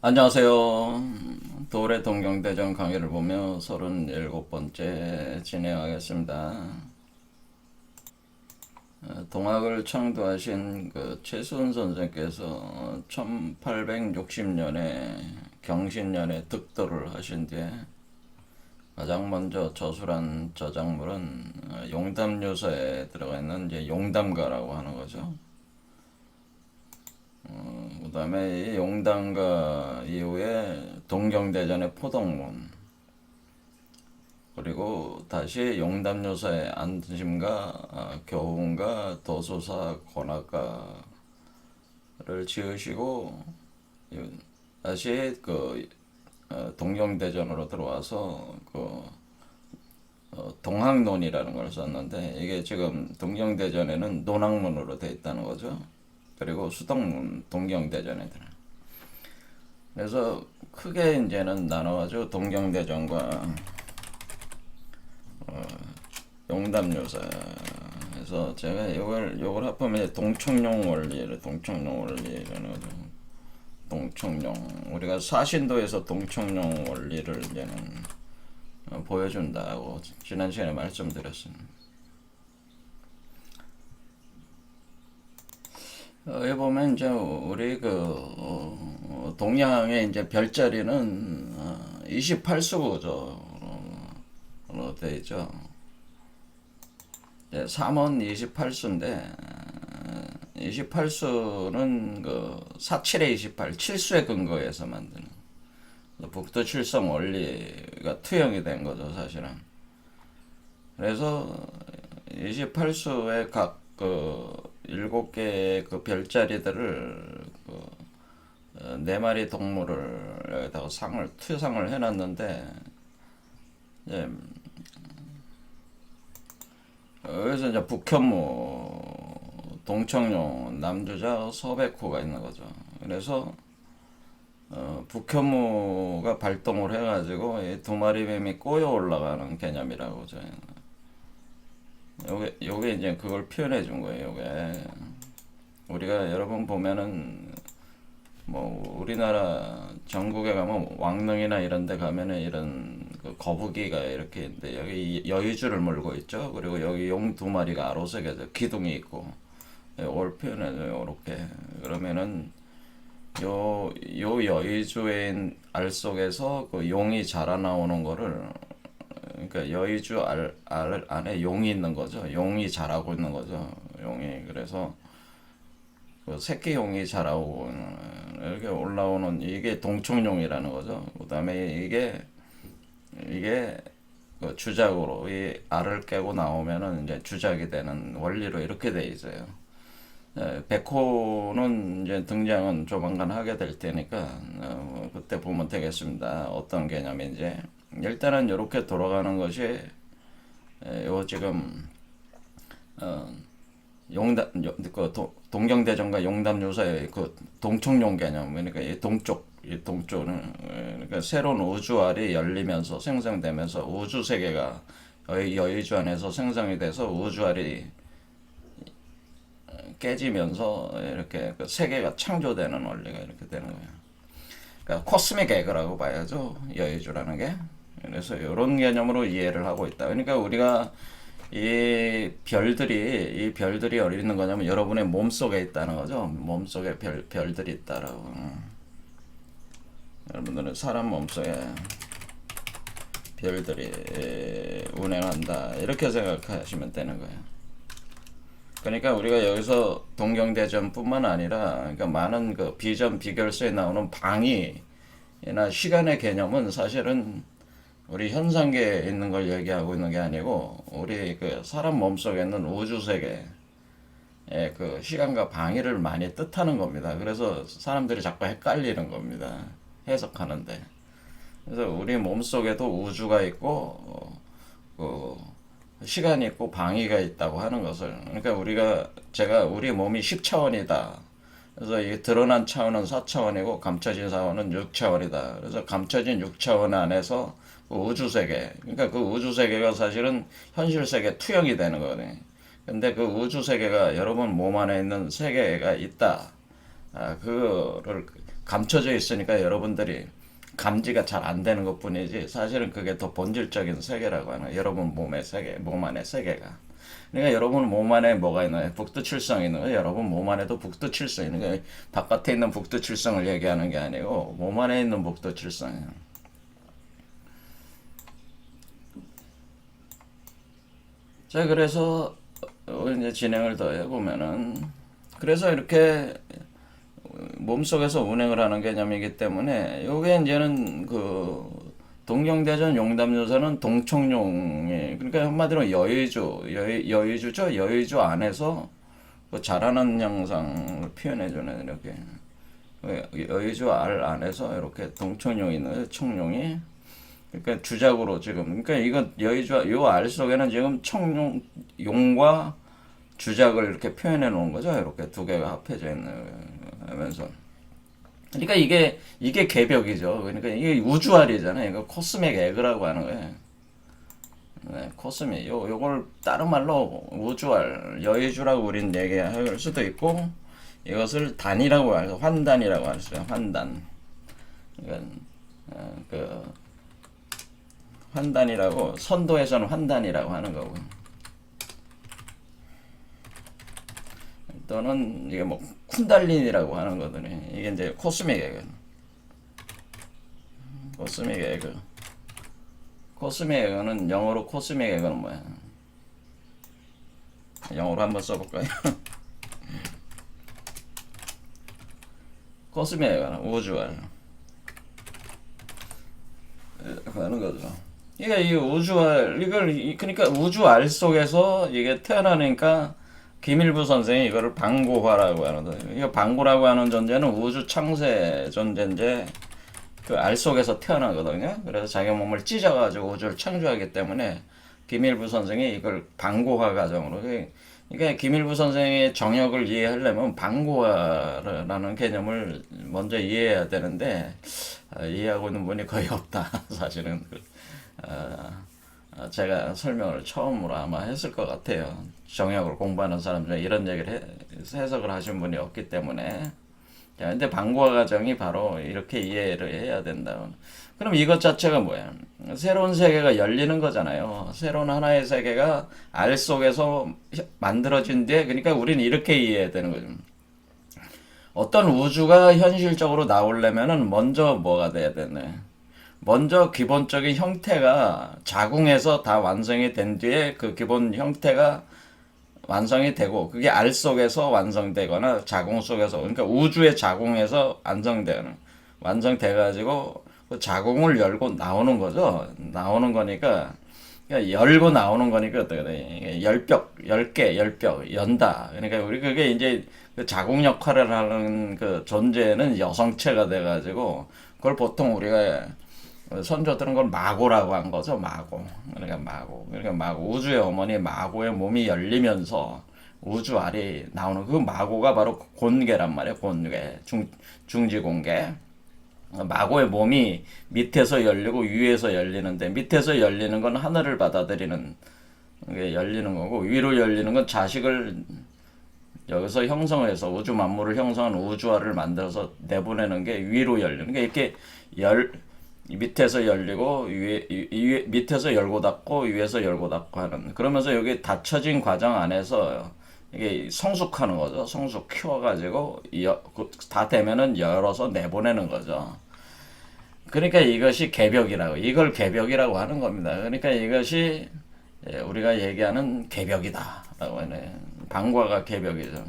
안녕하세요. 도래 동경대전 강의를 보며 37번째 진행하겠습니다. 동학을 창조하신 그 최수은 선생께서 1860년에 경신년에 득도를 하신 뒤에 가장 먼저 저술한 저작물은 용담유서에 들어가 있는 이제 용담가라고 하는 거죠. 그 다음에 이 용담가 이후에 동경대전의 포동문, 그리고 다시 용담요사의 안심가, 교훈가, 도수사, 권학가를 지으시고 다시 동경대전으로 들어와서 동학론이라는 걸 썼는데, 이게 지금 동경대전에는 논학문으로 되어 있다는 거죠. 그리고 수덕문, 동경대전에 들어. 그래서 크게 이제는 나눠가지고 동경대전과 용담요사. 그래서 제가 요걸 합하면 동청룡 원리라는 거죠. 동청룡. 우리가 사신도에서 동청룡 원리를 이제는 보여준다고 지난 시간에 말씀드렸습니다. 여기 보면 이제 우리 동양의 이제 별자리는 28수죠. 돼 있죠. 3원 28수인데 28수는 그 47의 28, 7수에 근거해서 만드는 북두 칠성 원리가 투영이 된 거죠, 사실은. 그래서 28수의 각 7개의 그 별자리들을 네 마리 동물을 여기다가 투상을 해놨는데, 이제 여기서 이제 북현무, 동청룡, 남주자, 서백호가 있는 거죠. 그래서 북현무가 발동을 해가지고 이 두 마리 뱀이 꼬여 올라가는 개념이라고 저희는. 요게 이제 그걸 표현해 준 거예요. 요게 우리가 여러분 보면은 뭐 우리나라 전국에 가면 왕릉이나 이런 데 가면은 이런 그 거북이가 이렇게 있는데, 여기 여의주를 물고 있죠. 그리고 여기 용 두 마리가 아로새겨져 기둥이 있고, 이걸 표현해줘요. 이렇게. 그러면은 요 여의주의 알 속에서 그 용이 자라나오는 거를, 그러니까 여의주 알 안에 용이 있는 거죠. 용이 자라고 있는 거죠. 용이. 그래서 그 새끼용이 자라고 이렇게 올라오는, 이게 동청룡이라는 거죠. 그다음에 이게 그 주작으로 이 알을 깨고 나오면은 이제 주작이 되는 원리로 이렇게 돼 있어요. 백호는 이제 등장은 조만간 하게 될 테니까 그때 보면 되겠습니다. 어떤 개념인지. 일단은 이렇게 돌아가는 것이 요 지금 어, 동경대전과 용담요사의 그 동청룡 개념, 그러니까 이 동쪽은, 그러니까 새로운 우주알이 열리면서 생성되면서 우주 세계가 여의주 안에서 생성이 돼서 우주알이 깨지면서 이렇게 그 세계가 창조되는 원리가 이렇게 되는 거예요. 그러니까 코스믹 에그라고 봐야죠, 여의주라는 게. 그래서 이런 개념으로 이해를 하고 있다. 그러니까 우리가 이 별들이 어디 있는 거냐면 여러분의 몸속에 있다는 거죠. 몸속에 별들이 있다라고. 여러분들은 사람 몸속에 별들이 운행한다, 이렇게 생각하시면 되는 거예요. 그러니까 우리가 여기서 동경대전뿐만 아니라, 그러니까 많은 그 비전 비결서에 나오는 방위나 시간의 개념은 사실은 우리 현상계에 있는 걸 얘기하고 있는 게 아니고, 우리 그 사람 몸속에 있는 우주 세계의 그 시간과 방위를 많이 뜻하는 겁니다. 그래서 사람들이 자꾸 헷갈리는 겁니다, 해석하는데. 그래서 우리 몸속에도 우주가 있고 시간이 있고 방위가 있다고 하는 것을, 그러니까 제가 우리 몸이 10차원이다. 그래서 이 드러난 차원은 4차원이고 감춰진 차원은 6차원이다. 그래서 감춰진 6차원 안에서 그 우주 세계, 그러니까 그 우주 세계가 사실은 현실 세계 투영이 되는 거거든요. 근데 그 우주 세계가 여러분 몸 안에 있는 세계가 있다. 그거를 감춰져 있으니까 여러분들이 감지가 잘 안 되는 것 뿐이지 사실은 그게 더 본질적인 세계라고 하는 거예요. 여러분 몸의 세계, 몸 안의 세계가. 그러니까 여러분 몸 안에 뭐가 있나요? 북두칠성이 있는 거예요. 여러분 몸 안에도 북두칠성이 있는 거예요. 바깥에 있는 북두칠성을 얘기하는 게 아니고 몸 안에 있는 북두칠성이에요. 자, 그래서 이제 진행을 더 해보면은 그래서 이렇게 몸속에서 운행을 하는 개념이기 때문에 요게 이제는 그 동경대전 용담조사는 동청룡이 그러니까 한마디로 여의주죠. 여의주 안에서 그 자라는 양상을 표현해주는 이렇게 여의주 알 안에서 이렇게 동청룡이 있는 청룡이 그러니까 주작으로 지금 그러니까 이거 여의주 요 알 속에는 지금 청룡 용과 주작을 이렇게 표현해 놓은 거죠. 이렇게 두 개가 합해져 있는,면서. 그러니까 이게 개벽이죠. 그러니까 이게 우주알이잖아요. 이거 코스믹 에그라고 하는 거예요. 네, 코스믹. 요걸 다른 말로 우주알, 여의주라고 우린 얘기할 수도 있고, 이것을 단이라고 할, 환단이라고 할 수 있어요. 환단. 그러니까, 그, 환단이라고, 선도에서는 환단이라고 하는 거고. 또는 이게 뭐 쿤달린이라고 하는 거더니 이게 이제 코스믹 에그. 코스믹 에그. 코스믹 에그는 영어로 코스믹 에그는 뭐야? 영어로 한번 써볼까요? 코스믹 에그는 우주알 하는 거죠. 이게 이 우주알 이걸 그러니까 우주알 속에서 이게 태어나니까 김일부 선생이 이거를 방고화라고 하는데, 이거 방고라고 하는 존재는 우주 창세 존재인데, 그 알 속에서 태어나거든요. 그래서 자기 몸을 찢어가지고 우주를 창조하기 때문에, 김일부 선생이 이걸 방고화 과정으로, 그러니까 김일부 선생의 정역을 이해하려면 방고화라는 개념을 먼저 이해해야 되는데, 이해하고 있는 분이 거의 없다, 사실은. 제가 설명을 처음으로 아마 했을 것 같아요. 정약을 공부하는 사람 중에 이런 얘기를 해석을 하신 분이 없기 때문에. 자, 근데 방고화 과정이 바로 이렇게 이해를 해야 된다. 그럼 이것 자체가 뭐야? 새로운 세계가 열리는 거잖아요. 새로운 하나의 세계가 알 속에서 만들어진 뒤에, 그러니까 우리는 이렇게 이해해야 되는 거죠. 어떤 우주가 현실적으로 나오려면은 먼저 뭐가 돼야 되네. 먼저 기본적인 형태가 자궁에서 다 완성이 된 뒤에 그 기본 형태가 완성이 되고 그게 알 속에서 완성되거나 자궁 속에서 그러니까 우주의 자궁에서 완성돼 가지고 그 자궁을 열고 나오는 거죠. 나오는 거니까 그러니까 열고 나오는 거니까 어떻게 돼? 열벽 연다. 그러니까 우리 그게 이제 그 자궁 역할을 하는 그 존재는 여성체가 돼 가지고 그걸 보통 우리가 선조들은 그걸 마고라고 한 거죠. 마고. 그러니까 마고. 우주의 어머니 마고의 몸이 열리면서 우주알이 나오는 그 마고가 바로 곤괴란 말이에요. 곤괴. 중지곤괴. 마고의 몸이 밑에서 열리고 위에서 열리는데 밑에서 열리는 건 하늘을 받아들이는 게 열리는 거고 위로 열리는 건 자식을 여기서 형성해서 우주 만물을 형성한 우주알을 만들어서 내보내는 게 위로 열리는 게 이렇게 밑에서 열리고 밑에서 열고 닫고 위에서 열고 닫고 하는 그러면서 여기 닫혀진 과정 안에서 이게 성숙하는 거죠. 성숙 키워가지고 다 되면은 열어서 내보내는 거죠. 그러니까 이것이 개벽이라고 이걸 개벽이라고 하는 겁니다. 그러니까 이것이 우리가 얘기하는 개벽이다라고 하네. 방과가 개벽이죠.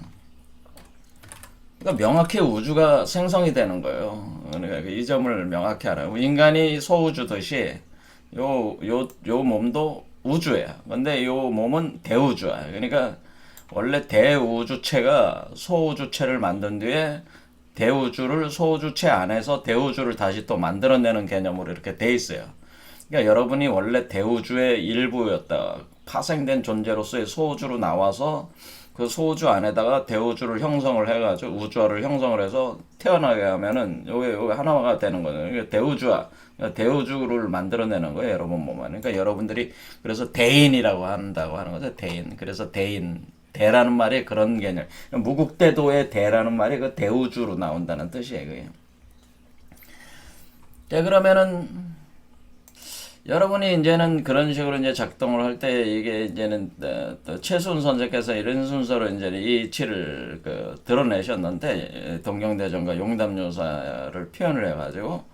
그러니까 명확히 우주가 생성이 되는 거예요. 그러니까 이 점을 명확히 알아요. 인간이 소우주듯이 요 몸도 우주예요. 근데 요 몸은 대우주야. 그러니까 원래 대우주체가 소우주체를 만든 뒤에 대우주를 소우주체 안에서 대우주를 다시 또 만들어내는 개념으로 이렇게 돼 있어요. 그러니까 여러분이 원래 대우주의 일부였다. 파생된 존재로서의 소우주로 나와서 그 소우주 안에다가 대우주를 형성을 해가지고 우주화를 형성을 해서 태어나게 하면은 요게 하나가 되는 거예요. 대우주를 만들어내는 거예요. 여러분 몸은. 그러니까 여러분들이 그래서 대인이라고 한다고 하는 거죠. 대인. 그래서 대라는 말이 그런 개념. 무국대도의 대라는 말이 그 대우주로 나온다는 뜻이에요. 그게. 자, 그러면은 여러분이 이제는 그런 식으로 이제 작동을 할 때 이게 이제는 또 최순 선생께서 이런 순서로 이제 이 이치를 드러내셨는데 동경대전과 용담요사를 표현을 해가지고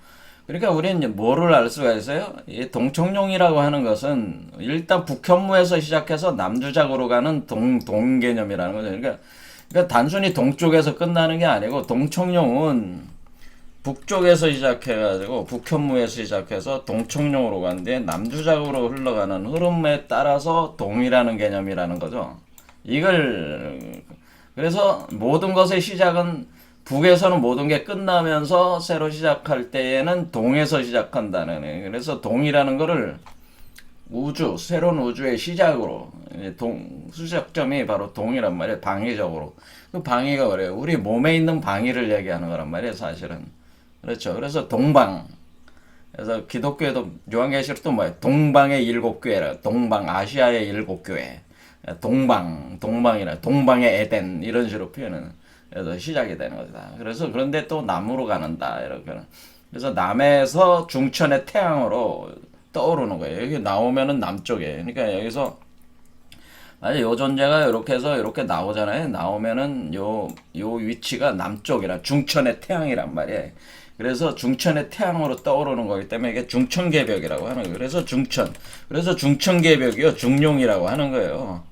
그러니까 우리는 이제 뭐를 알 수가 있어요? 이 동청룡이라고 하는 것은 일단 북현무에서 시작해서 남주작으로 가는 동개념이라는 거죠. 그러니까 단순히 동쪽에서 끝나는 게 아니고 동청룡은 북쪽에서 시작해가지고 북현무에서 시작해서 동청룡으로 간 뒤에 남주작으로 흘러가는 흐름에 따라서 동이라는 개념이라는 거죠. 이걸 그래서 모든 것의 시작은 북에서는 모든 게 끝나면서 새로 시작할 때에는 동에서 시작한다는 거예요. 그래서 동이라는 거를 우주, 새로운 우주의 시작으로 수작점이 바로 동이란 말이에요. 방위적으로. 그 방위가 그래요. 우리 몸에 있는 방위를 얘기하는 거란 말이에요. 사실은. 그렇죠. 그래서 동방. 그래서 기독교에도 요한계시록도 뭐예요? 동방의 7교회라. 동방 아시아의 7교회. 동방이라. 동방의 에덴 이런 식으로 표현은 그래서 시작이 되는 거다. 그래서 그런데 또 남으로 가는다. 이렇게. 그래서 남에서 중천의 태양으로 떠오르는 거예요. 여기 나오면은 남쪽에. 그러니까 여기서 아니 요 존재가 이렇게 해서 이렇게 나오잖아요. 나오면은 요 위치가 남쪽이라 중천의 태양이란 말이에요. 그래서 중천의 태양으로 떠오르는 거기 때문에 이게 중천계벽이라고 하는 거예요. 그래서 중천계벽이요 중룡이라고 하는 거예요.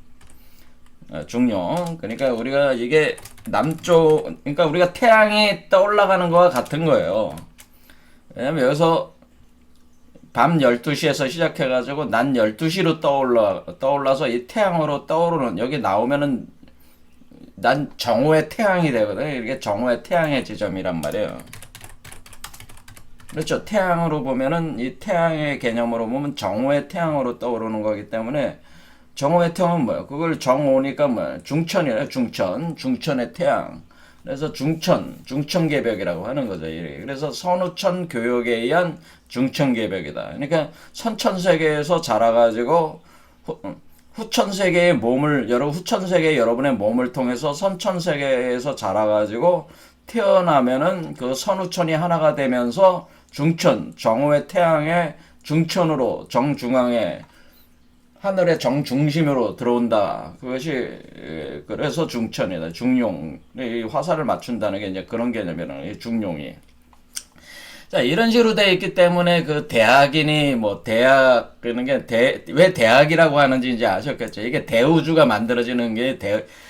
중룡. 그러니까 우리가 이게 남쪽, 그러니까 우리가 태양이 떠올라가는 거와 같은 거예요. 왜냐면 여기서 밤 12시에서 시작해가지고 낮 12시로 떠올라서 이 태양으로 떠오르는, 여기 나오면은 난 정오의 태양이 되거든요. 이게 정오의 태양의 지점이란 말이에요. 그렇죠. 태양으로 보면은 이 태양의 개념으로 보면 정오의 태양으로 떠오르는 거기 때문에 정오의 태양은 뭐야? 그걸 정오니까 뭐야? 중천이래. 중천의 태양. 그래서 중천계벽이라고 하는 거죠. 그래서 선우천 교역에 의한 중천계벽이다. 그러니까 선천세계에서 자라가지고 후천세계의 몸을 후천세계 여러분의 몸을 통해서 선천세계에서 자라가지고 태어나면은 그 선우천이 하나가 되면서 정오의 태양의 중천으로 정중앙에 하늘의 정중심으로 들어온다. 그것이 그래서 중천이다. 중용. 이 화살을 맞춘다는 게 이제 그런 개념이라는 중용이. 자, 이런 식으로 돼 있기 때문에 그 대학이니 뭐 대학 그러는 게 왜 대학이라고 하는지 이제 아셨겠죠. 이게 대우주가 만들어지는 게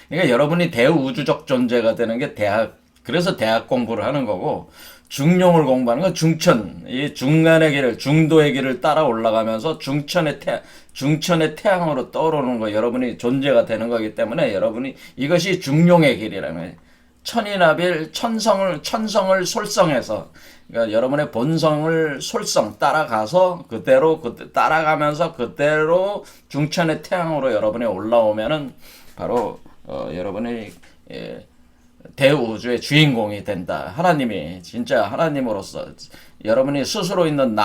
그러니까 여러분이 대우주적 존재가 되는 게 대학. 그래서 대학 공부를 하는 거고 중용을 공부하는 건 중천, 이 중간의 길을, 중도의 길을 따라 올라가면서 중천의 태양으로 떠오르는 거, 여러분이 존재가 되는 거기 때문에 여러분이 이것이 중용의 길이라는 거예요. 천이나빌, 천성을 솔성해서, 그러니까 여러분의 본성을 따라가서 따라가면서 그대로 중천의 태양으로 여러분이 올라오면은 바로 여러분이 대우주의 주인공이 된다. 하나님이 진짜 하나님으로서 여러분이 스스로 있는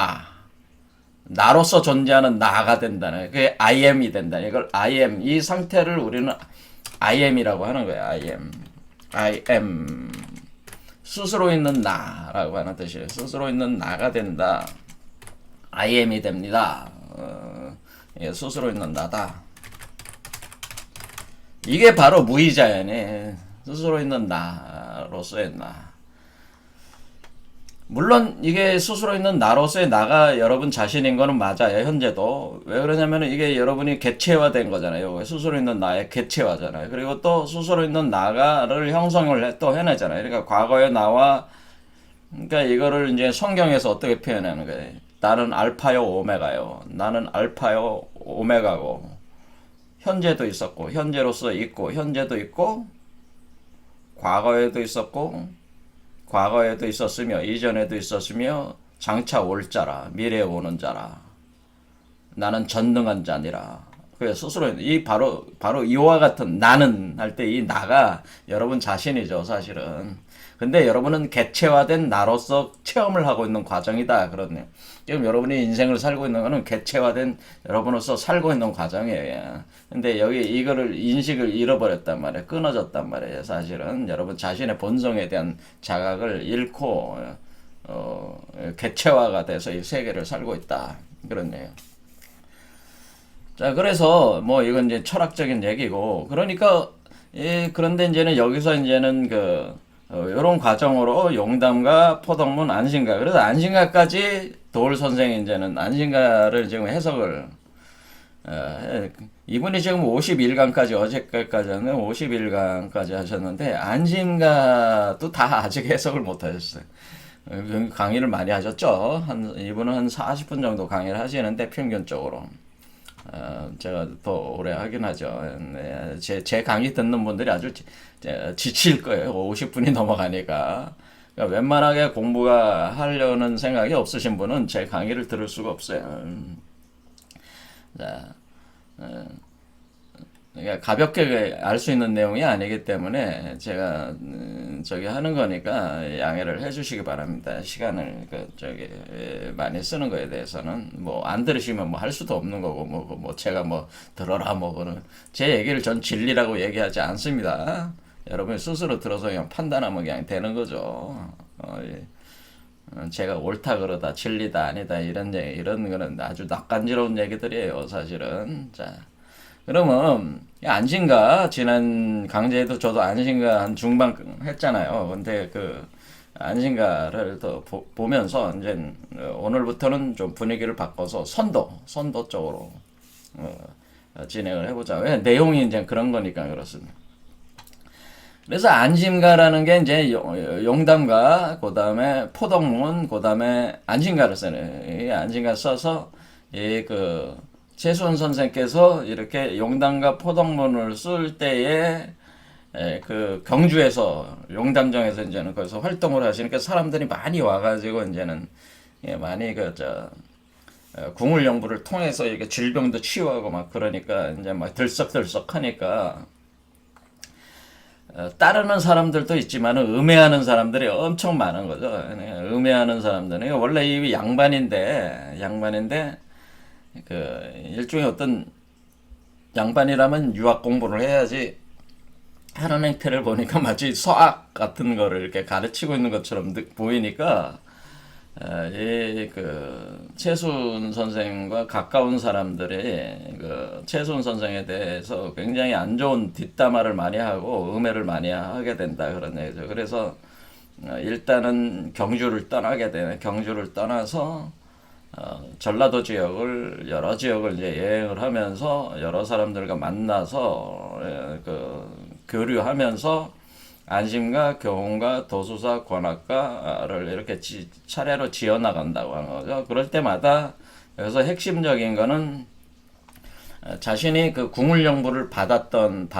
나로서 존재하는 나가 된다는 그게 I am이 된다. 이걸 I am 이 상태를 우리는 I am이라고 하는 거예요. I am 스스로 있는 나라고 하는 뜻이에요. 스스로 있는 나가 된다. I am이 됩니다. 스스로 있는 나다. 이게 바로 무의자연이에요. 스스로 있는 나로서의 나. 물론 이게 스스로 있는 나로서의 나가 여러분 자신인 거는 맞아요. 현재도. 왜 그러냐면 이게 여러분이 객체화된 거잖아요. 스스로 있는 나의 객체화잖아요. 그리고 또 스스로 있는 나가를 형성을 또 해내잖아요. 그러니까 과거의 나와 그러니까 이거를 이제 성경에서 어떻게 표현하는 거예요. 나는 알파요 오메가요. 나는 알파요 오메가고 현재도 있었고 현재로서 있고 현재도 있고 과거에도 있었고 과거에도 있었으며 이전에도 있었으며 장차 올 자라 미래에 오는 자라 나는 전능한 자니라. 그 스스로 이 바로 이와 같은 나는 할 때 이 나가 여러분 자신이죠 사실은. 근데 여러분은 객체화된 나로서 체험을 하고 있는 과정이다 그러네요. 지금 여러분이 인생을 살고 있는 거는 객체화된 여러분으로서 살고 있는 과정이에요. 근데 여기 이거를 인식을 잃어버렸단 말이에요. 끊어졌단 말이에요. 사실은 여러분 자신의 본성에 대한 자각을 잃고 객체화가 돼서 이 세계를 살고 있다. 그런 얘기예요. 자, 그래서 뭐 이건 이제 철학적인 얘기고, 그러니까 그런데 이제는 여기서 이제는 요런 과정으로 용담과 포덕문 안신가, 그래서 안신가까지 도울 선생이 이제는 안신가를 지금 해석을 이분이 지금 51강까지 어제까지는 51강까지 하셨는데 안신가도 다 아직 해석을 못 하셨어요. 강의를 많이 하셨죠. 이분은 한 40분 정도 강의를 하시는데 평균적으로. 제가 더 오래 하긴 하죠. 네, 제 강의 듣는 분들이 아주 지칠 거예요. 50분이 넘어가니까. 그러니까 웬만하게 공부가 하려는 생각이 없으신 분은 제 강의를 들을 수가 없어요. 자, 그러니까 가볍게 알 수 있는 내용이 아니기 때문에 제가 저기 하는 거니까 양해를 해주시기 바랍니다. 시간을 많이 쓰는 거에 대해서는 뭐 안 들으시면 뭐 할 수도 없는 거고 뭐 제가 뭐 들어라 뭐 그는 제 얘기를 전 진리라고 얘기하지 않습니다. 여러분이 스스로 들어서 그냥 판단하면 그냥 되는 거죠. 제가 옳다 그러다 진리다 아니다 이런 거는 아주 낯간지러운 얘기들이에요 사실은. 자, 그러면 안신가 지난 강좌에도 저도 안신가 한 중반 했잖아요. 근데 안신가를 더 보면서 이제 오늘부터는 좀 분위기를 바꿔서 선도 쪽으로 진행을 해보자. 왜 내용이 이제 그런 거니까 그렇습니다. 그래서 안심가라는 게 이제 용담가, 그 다음에 포덕문, 그 다음에 안심가를 쓰네. 이 안심가 써서 최수원 선생께서 이렇게 용담과 포덕문을 쓸 때에 경주에서 용담정에서 이제는 거기서 활동을 하시니까 사람들이 많이 와가지고 이제는 많이 궁울영부를 통해서 이렇게 질병도 치유하고 막 그러니까 이제 막 들썩들썩 하니까. 따르는 사람들도 있지만 음해하는 사람들이 엄청 많은 거죠. 음해하는 사람들은 원래 이 양반인데 일종의 어떤 양반이라면 유학 공부를 해야지 하는 행태를 보니까 마치 서학 같은 거를 이렇게 가르치고 있는 것처럼 보이니까 최순 선생과 가까운 사람들이 최순 선생에 대해서 굉장히 안 좋은 뒷담화를 많이 하고 음해를 많이 하게 된다 그런 얘기죠. 그래서 일단은 경주를 떠나서 전라도 지역을 여러 지역을 이제 여행을 하면서 여러 사람들과 만나서 교류하면서 안심가, 교훈가, 도수사, 관악가를 이렇게 차례로 지어나간다고 하는 거죠. 그럴 때마다 여기서 핵심적인 거는 자신이 궁울영부를 받았던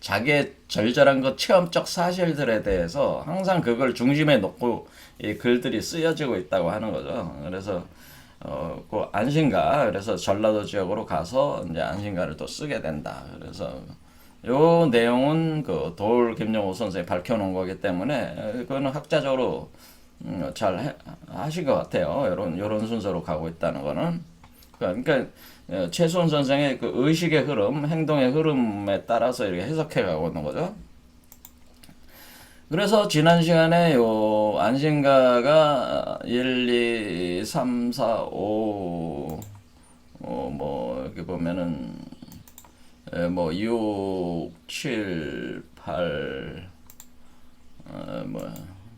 자기의 절절한 체험적 사실들에 대해서 항상 그걸 중심에 놓고 이 글들이 쓰여지고 있다고 하는 거죠. 그래서 안심가, 그래서 전라도 지역으로 가서 이제 안심가를 또 쓰게 된다. 그래서 요 내용은 도울 김영호 선생이 밝혀놓은 거기 때문에 그거는 학자적으로 잘 하신 것 같아요. 요런 순서로 가고 있다는 거는. 그러니까 최수원 선생의 의식의 흐름, 행동의 흐름에 따라서 이렇게 해석해 가고 있는 거죠. 그래서 지난 시간에 요 안신가가 1, 2, 3, 4, 5 이렇게 보면은 6, 7, 8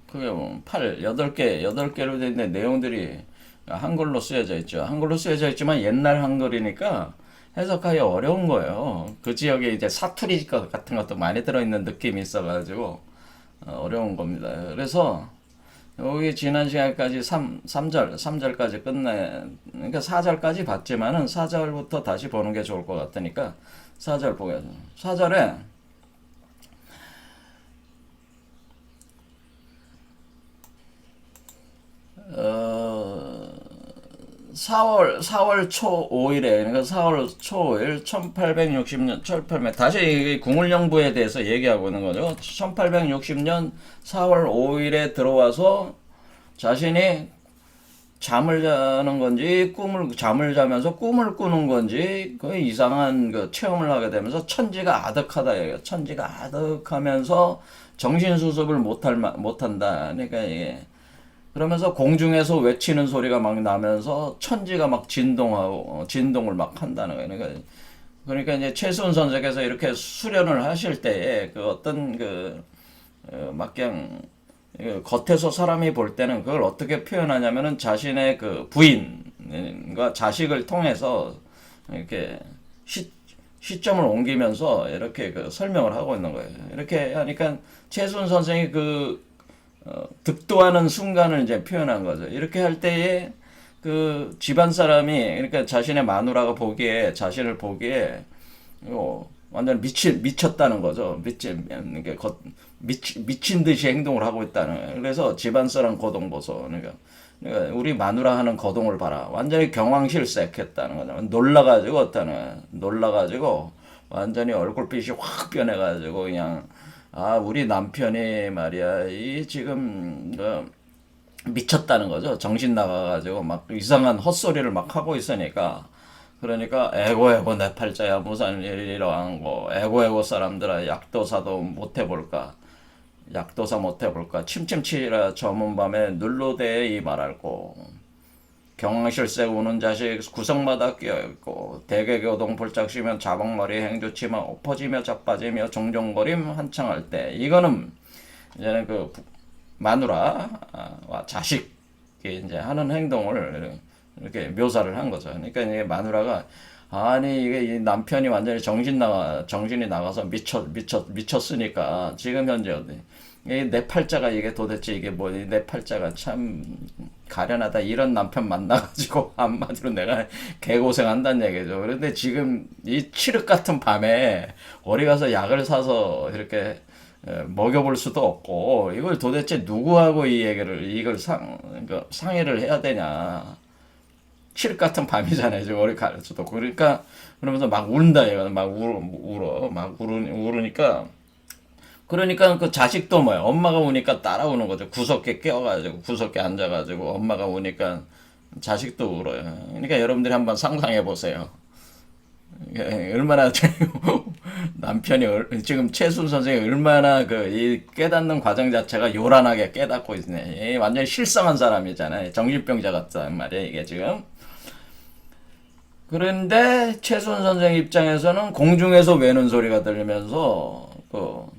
그게 8, 8개로 되어 있는데 내용들이 한글로 쓰여져 있죠. 한글로 쓰여져 있지만 옛날 한글이니까 해석하기 어려운 거예요. 그 지역에 이제 사투리 같은 것도 많이 들어있는 느낌이 있어가지고 어려운 겁니다. 그래서 여기 지난 시간까지 3절까지 그러니까 4절까지 봤지만은 4절부터 다시 보는 게 좋을 것 같으니까 4절 보겠습니다. 4절에 4월 초 5일에, 그러니까 4월 초 5일 1860년 다시 궁울영부에 대해서 얘기하고 있는 거죠. 1860년 4월 5일에 들어와서 자신이 잠을 자는 건지 잠을 자면서 꿈을 꾸는 건지 거의 이상한 체험을 하게 되면서 천지가 아득하다 얘기해요. 천지가 아득하면서 정신수습을 못한다. 그러니까 이게 그러면서 공중에서 외치는 소리가 막 나면서 천지가 막 진동하고 진동을 막 한다는 거예요. 그러니까 이제 최수훈 선생께서 이렇게 수련을 하실 때에 그 어떤 막 그냥 겉에서 사람이 볼 때는 그걸 어떻게 표현하냐면은 자신의 그 부인과 자식을 통해서 이렇게 시점을 옮기면서 이렇게 설명을 하고 있는 거예요. 이렇게 하니까 최순 선생이 득도하는 순간을 이제 표현한 거죠. 이렇게 할 때에 그 집안 사람이 그러니까 자신의 마누라가 보기에 자신을 보기에 완전 미쳤다는 거죠. 미친 듯이 행동을 하고 있다는 거예요. 그래서 집안 사람 거동 보소. 그러니까 우리 마누라 하는 거동을 봐라. 완전히 경황실색했다는 거죠. 놀라가지고 완전히 얼굴빛이 확 변해가지고 그냥 우리 남편이 말이야 이 지금 미쳤다는 거죠. 정신 나가가지고 막 이상한 헛소리를 막 하고 있으니까 그러니까 에고 내 팔자야 무슨 일이라는 거 에고 사람들아 약도사 못해볼까 침침치라 저문 밤에 눌러대이 말할고 경황실색 우는 자식 구석마다 끼어있고 대개교동 볼짝 쉬면 자박머리 행주치마 엎어지며 자빠지며 종종거림 한창 할 때 이거는 이제는 그 마누라와 자식이 이제 하는 행동을 이렇게 묘사를 한 거죠. 그러니까 이게 마누라가 아니 이게 이 남편이 완전히 정신이 나가서 미쳤으니까 지금 현재 어디 내 팔자가 이게 도대체 이게 뭐니 내 팔자가 참 가련하다 이런 남편 만나가지고 한마디로 내가 개고생한다는 얘기죠. 그런데 지금 이 칠흑 같은 밤에 어디 가서 약을 사서 이렇게 먹여볼 수도 없고 이걸 도대체 누구하고 이걸 상의를 해야 되냐. 칠흑 같은 밤이잖아요. 지금 어디 갈 수도 없고 그러니까 그러면서 막 운다 얘가 막 울으니까 그러니까 그 자식도 뭐야 엄마가 우니까 따라오는 거죠. 구석에 깨워가지고 구석에 앉아가지고 엄마가 우니까 자식도 울어요. 그러니까 여러분들이 한번 상상해 보세요. 얼마나 남편이 지금 최순 선생이 얼마나 이 깨닫는 과정 자체가 요란하게 깨닫고 있네. 완전히 실성한 사람이잖아요. 정신병자 같단 말이야 이게 지금. 그런데 최순 선생 입장에서는 공중에서 외는 소리가 들리면서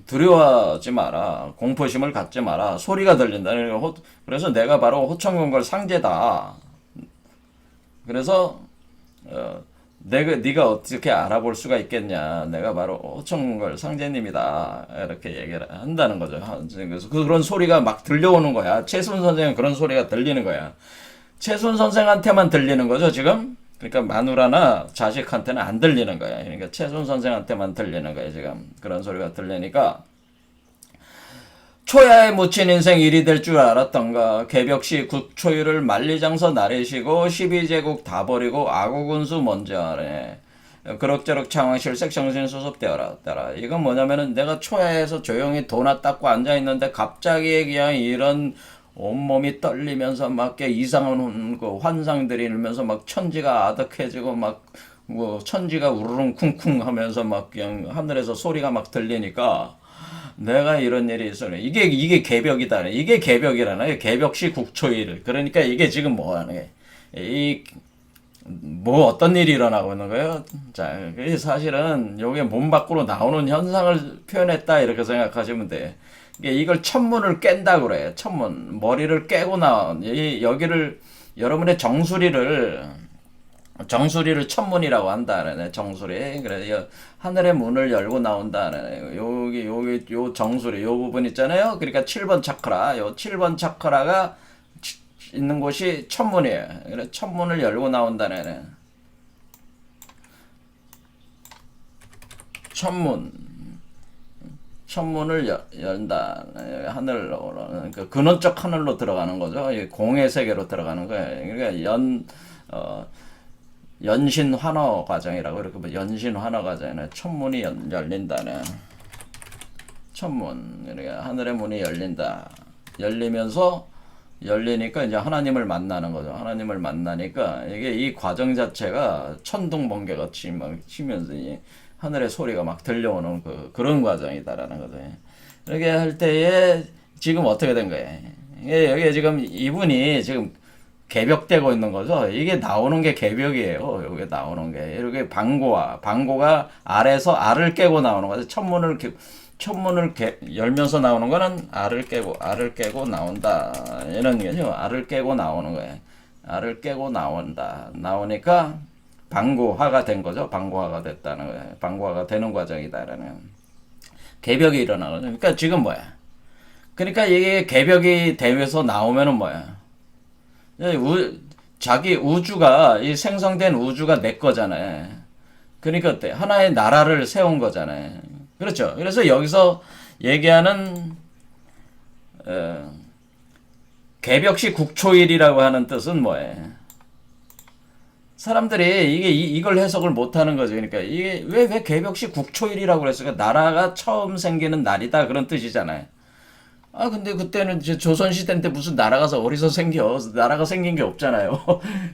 두려워하지 마라. 공포심을 갖지 마라. 소리가 들린다. 그래서 내가 바로 호청공걸 상제다. 그래서 네가 어떻게 알아볼 수가 있겠냐. 내가 바로 호청공걸 상제님이다. 이렇게 얘기를 한다는 거죠. 그래서 그런 소리가 막 들려오는 거야. 최순 선생은 그런 소리가 들리는 거야. 최순 선생한테만 들리는 거죠, 지금? 그러니까 마누라나 자식한테는 안 들리는 거야. 그러니까 최순 선생한테만 들리는 거야, 지금. 그런 소리가 들리니까. 초야에 묻힌 인생 일이 될 줄 알았던가. 개벽시 국초유를 만리장서 나르시고 12제국 다 버리고 아구군수 먼저 하네. 그럭저럭 창왕실색 정신수습되어라. 이건 뭐냐면은 내가 초야에서 조용히 도나 닦고 앉아있는데 갑자기 그냥 이런 온몸이 떨리면서 막 이상한 환상들이 일면서 막 천지가 아득해지고 막 천지가 우르릉 쿵쿵 하면서 막 그냥 하늘에서 소리가 막 들리니까 내가 이런 일이 있어요. 이게 개벽이다. 이게 개벽이라나. 개벽시 국초일. 그러니까 이게 지금 뭐 하는 게 어떤 일이 일어나고 있는 거예요? 자, 사실은 요게 몸 밖으로 나오는 현상을 표현했다 이렇게 생각하시면 돼. 이걸 천문을 깬다 그래. 천문. 머리를 깨고 나온 여기를 여러분의 정수리를 천문이라고 한다. 정수리. 그래 하늘의 문을 열고 나온다. 여기 요 정수리 요 부분 있잖아요. 그러니까 7번 차크라. 요 7번 차크라가 있는 곳이 천문이에요. 그래 천문을 열고 나온다네. 천문을 연다. 하늘로 근원적 하늘로 들어가는 거죠. 공의 세계로 들어가는 거예요. 그러니까 연신 환호 과정이라고 이렇게 연신 환호 과정이네. 천문이 열린다네. 천문. 그러니까 하늘의 문이 열린다. 열리니까 이제 하나님을 만나는 거죠. 하나님을 만나니까 이게 이 과정 자체가 천둥 번개 같이 막 치면서 하늘의 소리가 막 들려오는 그런 과정이다라는 거죠. 이렇게 할 때에 지금 어떻게 된 거예요? 여기 지금 이분이 지금 개벽되고 있는 거죠. 이게 나오는 게 개벽이에요. 여기 나오는 게 이렇게 방고가 알에서 알을 깨고 나오는 거죠. 천문을 열면서 나오는 거는 알을 깨고 나온다. 이런 게죠. 알을 깨고 나오는 거예요. 알을 깨고 나오니까 방고화가 된 거죠. 방고화가 됐다는 거예요. 방고화가 되는 과정이다라는 개벽이 일어나거든요. 그러니까 지금 뭐야? 그러니까 이게 개벽이 되면서 나오면은 뭐야? 자기 우주가 이 생성된 우주가 내 거잖아요. 그러니까 어때? 하나의 나라를 세운 거잖아요. 그렇죠? 그래서 여기서 얘기하는 개벽시 국초일이라고 하는 뜻은 뭐예요? 사람들이 이걸 해석을 못하는 거죠. 그러니까 이게 왜 개벽시 국초일이라고 그랬을까? 나라가 처음 생기는 날이다 그런 뜻이잖아요. 아 근데 그때는 이제 조선시대인데 무슨 나라가 어디서 생겨? 나라가 생긴 게 없잖아요.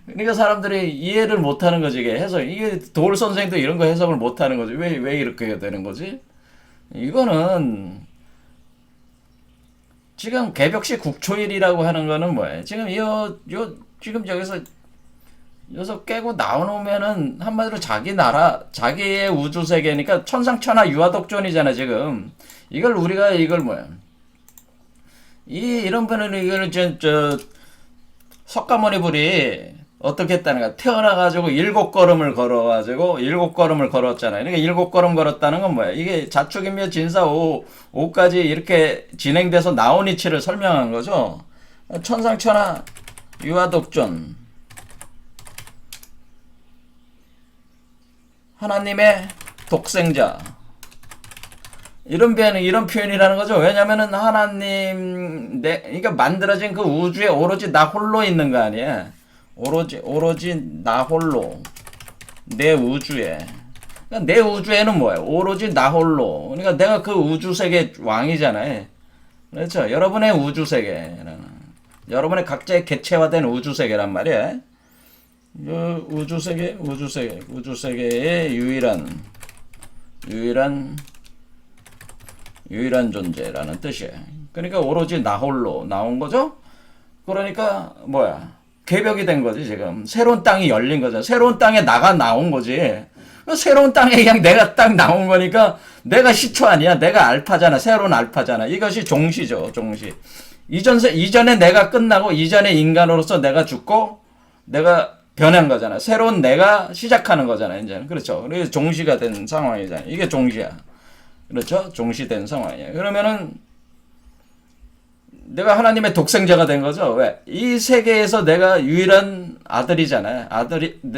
그러니까 사람들이 이해를 못하는 거지. 이게 해석 이게 도울 선생도 이런 거 해석을 못하는 거지. 왜 이렇게 되는 거지? 이거는 지금 개벽시 국초일이라고 하는 거는 뭐예요? 지금 지금 여기서 깨고 나오면은 한마디로 자기 나라, 자기의 우주 세계니까 천상천하 유아독존이잖아 지금. 이걸 뭐야? 이런 분은 이거는 석가모니불이 어떻게 했다는 거야? 태어나가지고 7걸음을 걸어가지고 7걸음을 걸었잖아요. 그러니까 7걸음 걸었다는 건 뭐야? 이게 자축인묘 진사 오까지 이렇게 진행돼서 나온 이치를 설명한 거죠. 천상천하 유아독존. 하나님의 독생자. 이런 표현이라는 거죠. 왜냐면은 그러니까 만들어진 그 우주에 오로지 나 홀로 있는 거 아니야. 오로지 나 홀로. 내 우주에. 그러니까 내 우주에는 뭐야? 오로지 나 홀로. 그러니까 내가 그 우주 세계 왕이잖아요. 그렇죠? 여러분의 우주 세계라는. 여러분의 각자의 개체화된 우주 세계란 말이야. 우주 세계의 유일한 존재라는 뜻이에요. 그러니까 오로지 나 홀로 나온 거죠? 그러니까 뭐야? 개벽이 된 거지 지금. 새로운 땅이 열린 거죠. 새로운 땅에 나가 나온 거지. 새로운 땅에 그냥 내가 딱 나온 거니까 내가 시초 아니야. 내가 알파잖아. 새로운 알파잖아. 이것이 종시죠. 종시. 이전에 내가 끝나고 이전에 인간으로서 내가 죽고 내가 변한 거잖아. 새로운 내가 시작하는 거잖아. 이제는. 그렇죠. 그래서 종시가 된 상황이잖아. 이게 종시야. 그렇죠? 종시된 상황이에요. 그러면은 내가 하나님의 독생자가 된 거죠. 왜? 이 세계에서 내가 유일한 아들이잖아요.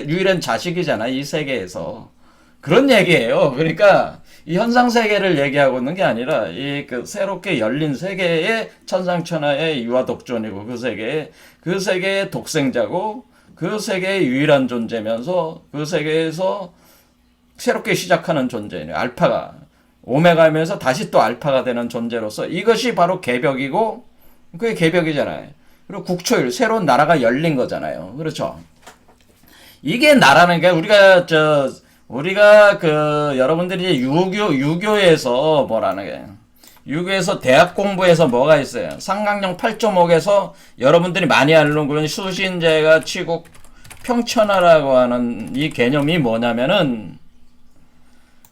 유일한 자식이잖아. 이 세계에서. 그런 얘기예요. 그러니까 이 현상 세계를 얘기하고 있는 게 아니라 그 새롭게 열린 세계의 천상천하의 유아독존이고 그 세계의 독생자고 그 세계의 유일한 존재면서 그 세계에서 새롭게 시작하는 존재예요. 알파가. 오메가면서 다시 또 알파가 되는 존재로서 이것이 바로 개벽이고 그게 개벽이잖아요. 그리고 국초일 새로운 나라가 열린 거잖아요. 그렇죠? 이게 나라는 게 우리가 여러분들이 유교에서 뭐라는 게 유교에서 대학 공부에서 뭐가 있어요? 삼강령 8.5에서 여러분들이 많이 알는 그런 수신제가 치국 평천하라고 하는 이 개념이 뭐냐면은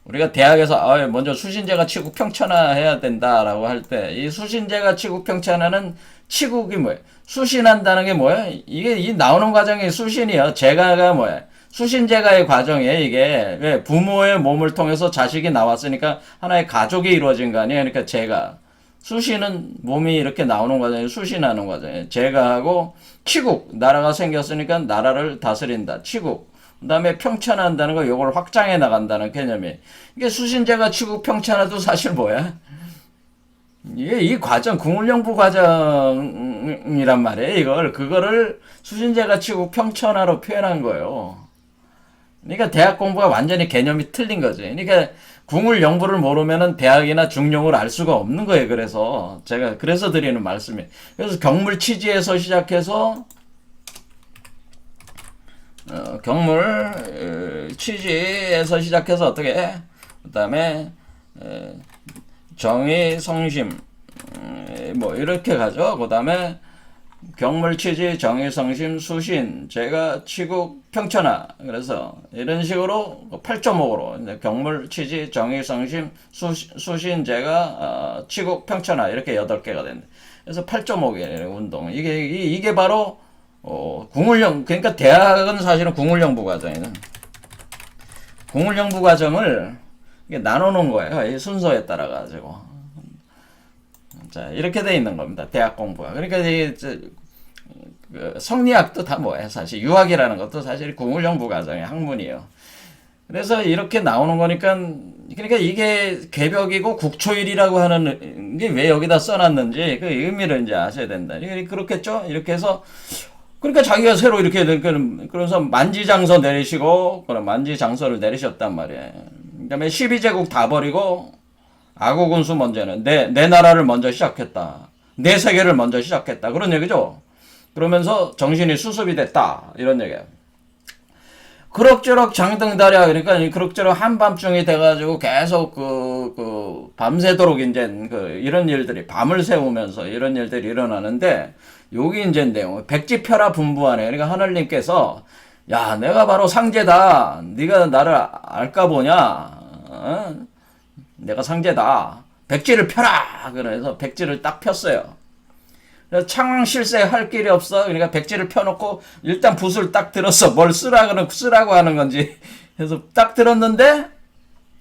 우리가 대학에서 먼저 수신제가 치국 평천하 해야 된다라고 할 때 이 수신제가 치국 평천하는 치국이 뭐예요? 수신한다는 게 뭐예요? 이게 이 나오는 과정이 수신이요. 제가가 뭐예요? 수신제가의 과정이에요. 이게 왜 부모의 몸을 통해서 자식이 나왔으니까 하나의 가족이 이루어진 거 아니에요. 그러니까 제가 수신은 몸이 이렇게 나오는 과정이 수신하는 과정이에요. 제가하고 치국 나라가 생겼으니까 나라를 다스린다. 치국 그 다음에 평천한다는 거, 요걸 확장해 나간다는 개념이. 이게 수신제가 치국 평천화도 사실 뭐야? 이게 이 과정, 궁울영부 과정이란 말이에요. 그거를 수신제가 치국 평천화로 표현한 거예요. 그러니까 대학 공부가 완전히 개념이 틀린 거지. 그러니까 궁울영부를 모르면은 대학이나 중용을 알 수가 없는 거예요. 그래서 제가 드리는 말씀이. 그래서 경물치지에서 시작해서 경물 취지에서 시작해서 어떻게 그 다음에 정의 성심 뭐 이렇게 가죠. 그 다음에 경물치지 정의성심 수신 제가 치국 평천하 그래서 이런 식으로 8.5으로 경물치지 정의성심 수신 제가 치국 평천하 이렇게 8개가 된다. 그래서 8.5개 운동 이게 바로 궁울령 그러니까 대학은 사실은 궁울령부 과정이는 궁울령부 과정을 나눠놓은 거예요. 이 순서에 따라 가지고. 자, 이렇게 돼 있는 겁니다. 대학 공부가. 그러니까 그 성리학도 다 뭐예요? 사실 유학이라는 것도 사실 궁울령부 과정의 학문이에요. 그래서 이렇게 나오는 거니까 그러니까 이게 개벽이고 국초일이라고 하는 게 왜 여기다 써놨는지 그 의미를 이제 아셔야 된다. 그렇겠죠? 이렇게 해서 그러니까 자기가 새로 이렇게 그래서 만지장서 내리시고 그럼 만지장서를 내리셨단 말이에요. 그다음에 12제국 다 버리고 아고군수 먼저는 내 나라를 먼저 시작했다. 내 세계를 먼저 시작했다. 그런 얘기죠. 그러면서 정신이 수습이 됐다. 이런 얘기예요. 그럭저럭 장등다랴 그러니까 그럭저럭 한밤중이 돼가지고 계속 밤새도록 이제 이런 일들이 밤을 새우면서 이런 일들이 일어나는데 여기 이제 내용 백지펴라 분부하네. 그러니까 하늘님께서 야 내가 바로 상제다. 네가 나를 알까 보냐? 어? 내가 상제다. 백지를 펴라. 그래서 백지를 딱 폈어요. 그래서 창왕실세 할 길이 없어. 그러니까 백지를 펴놓고 일단 붓을 딱 들었어. 뭘 쓰라고 하는 건지. 그래서 딱 들었는데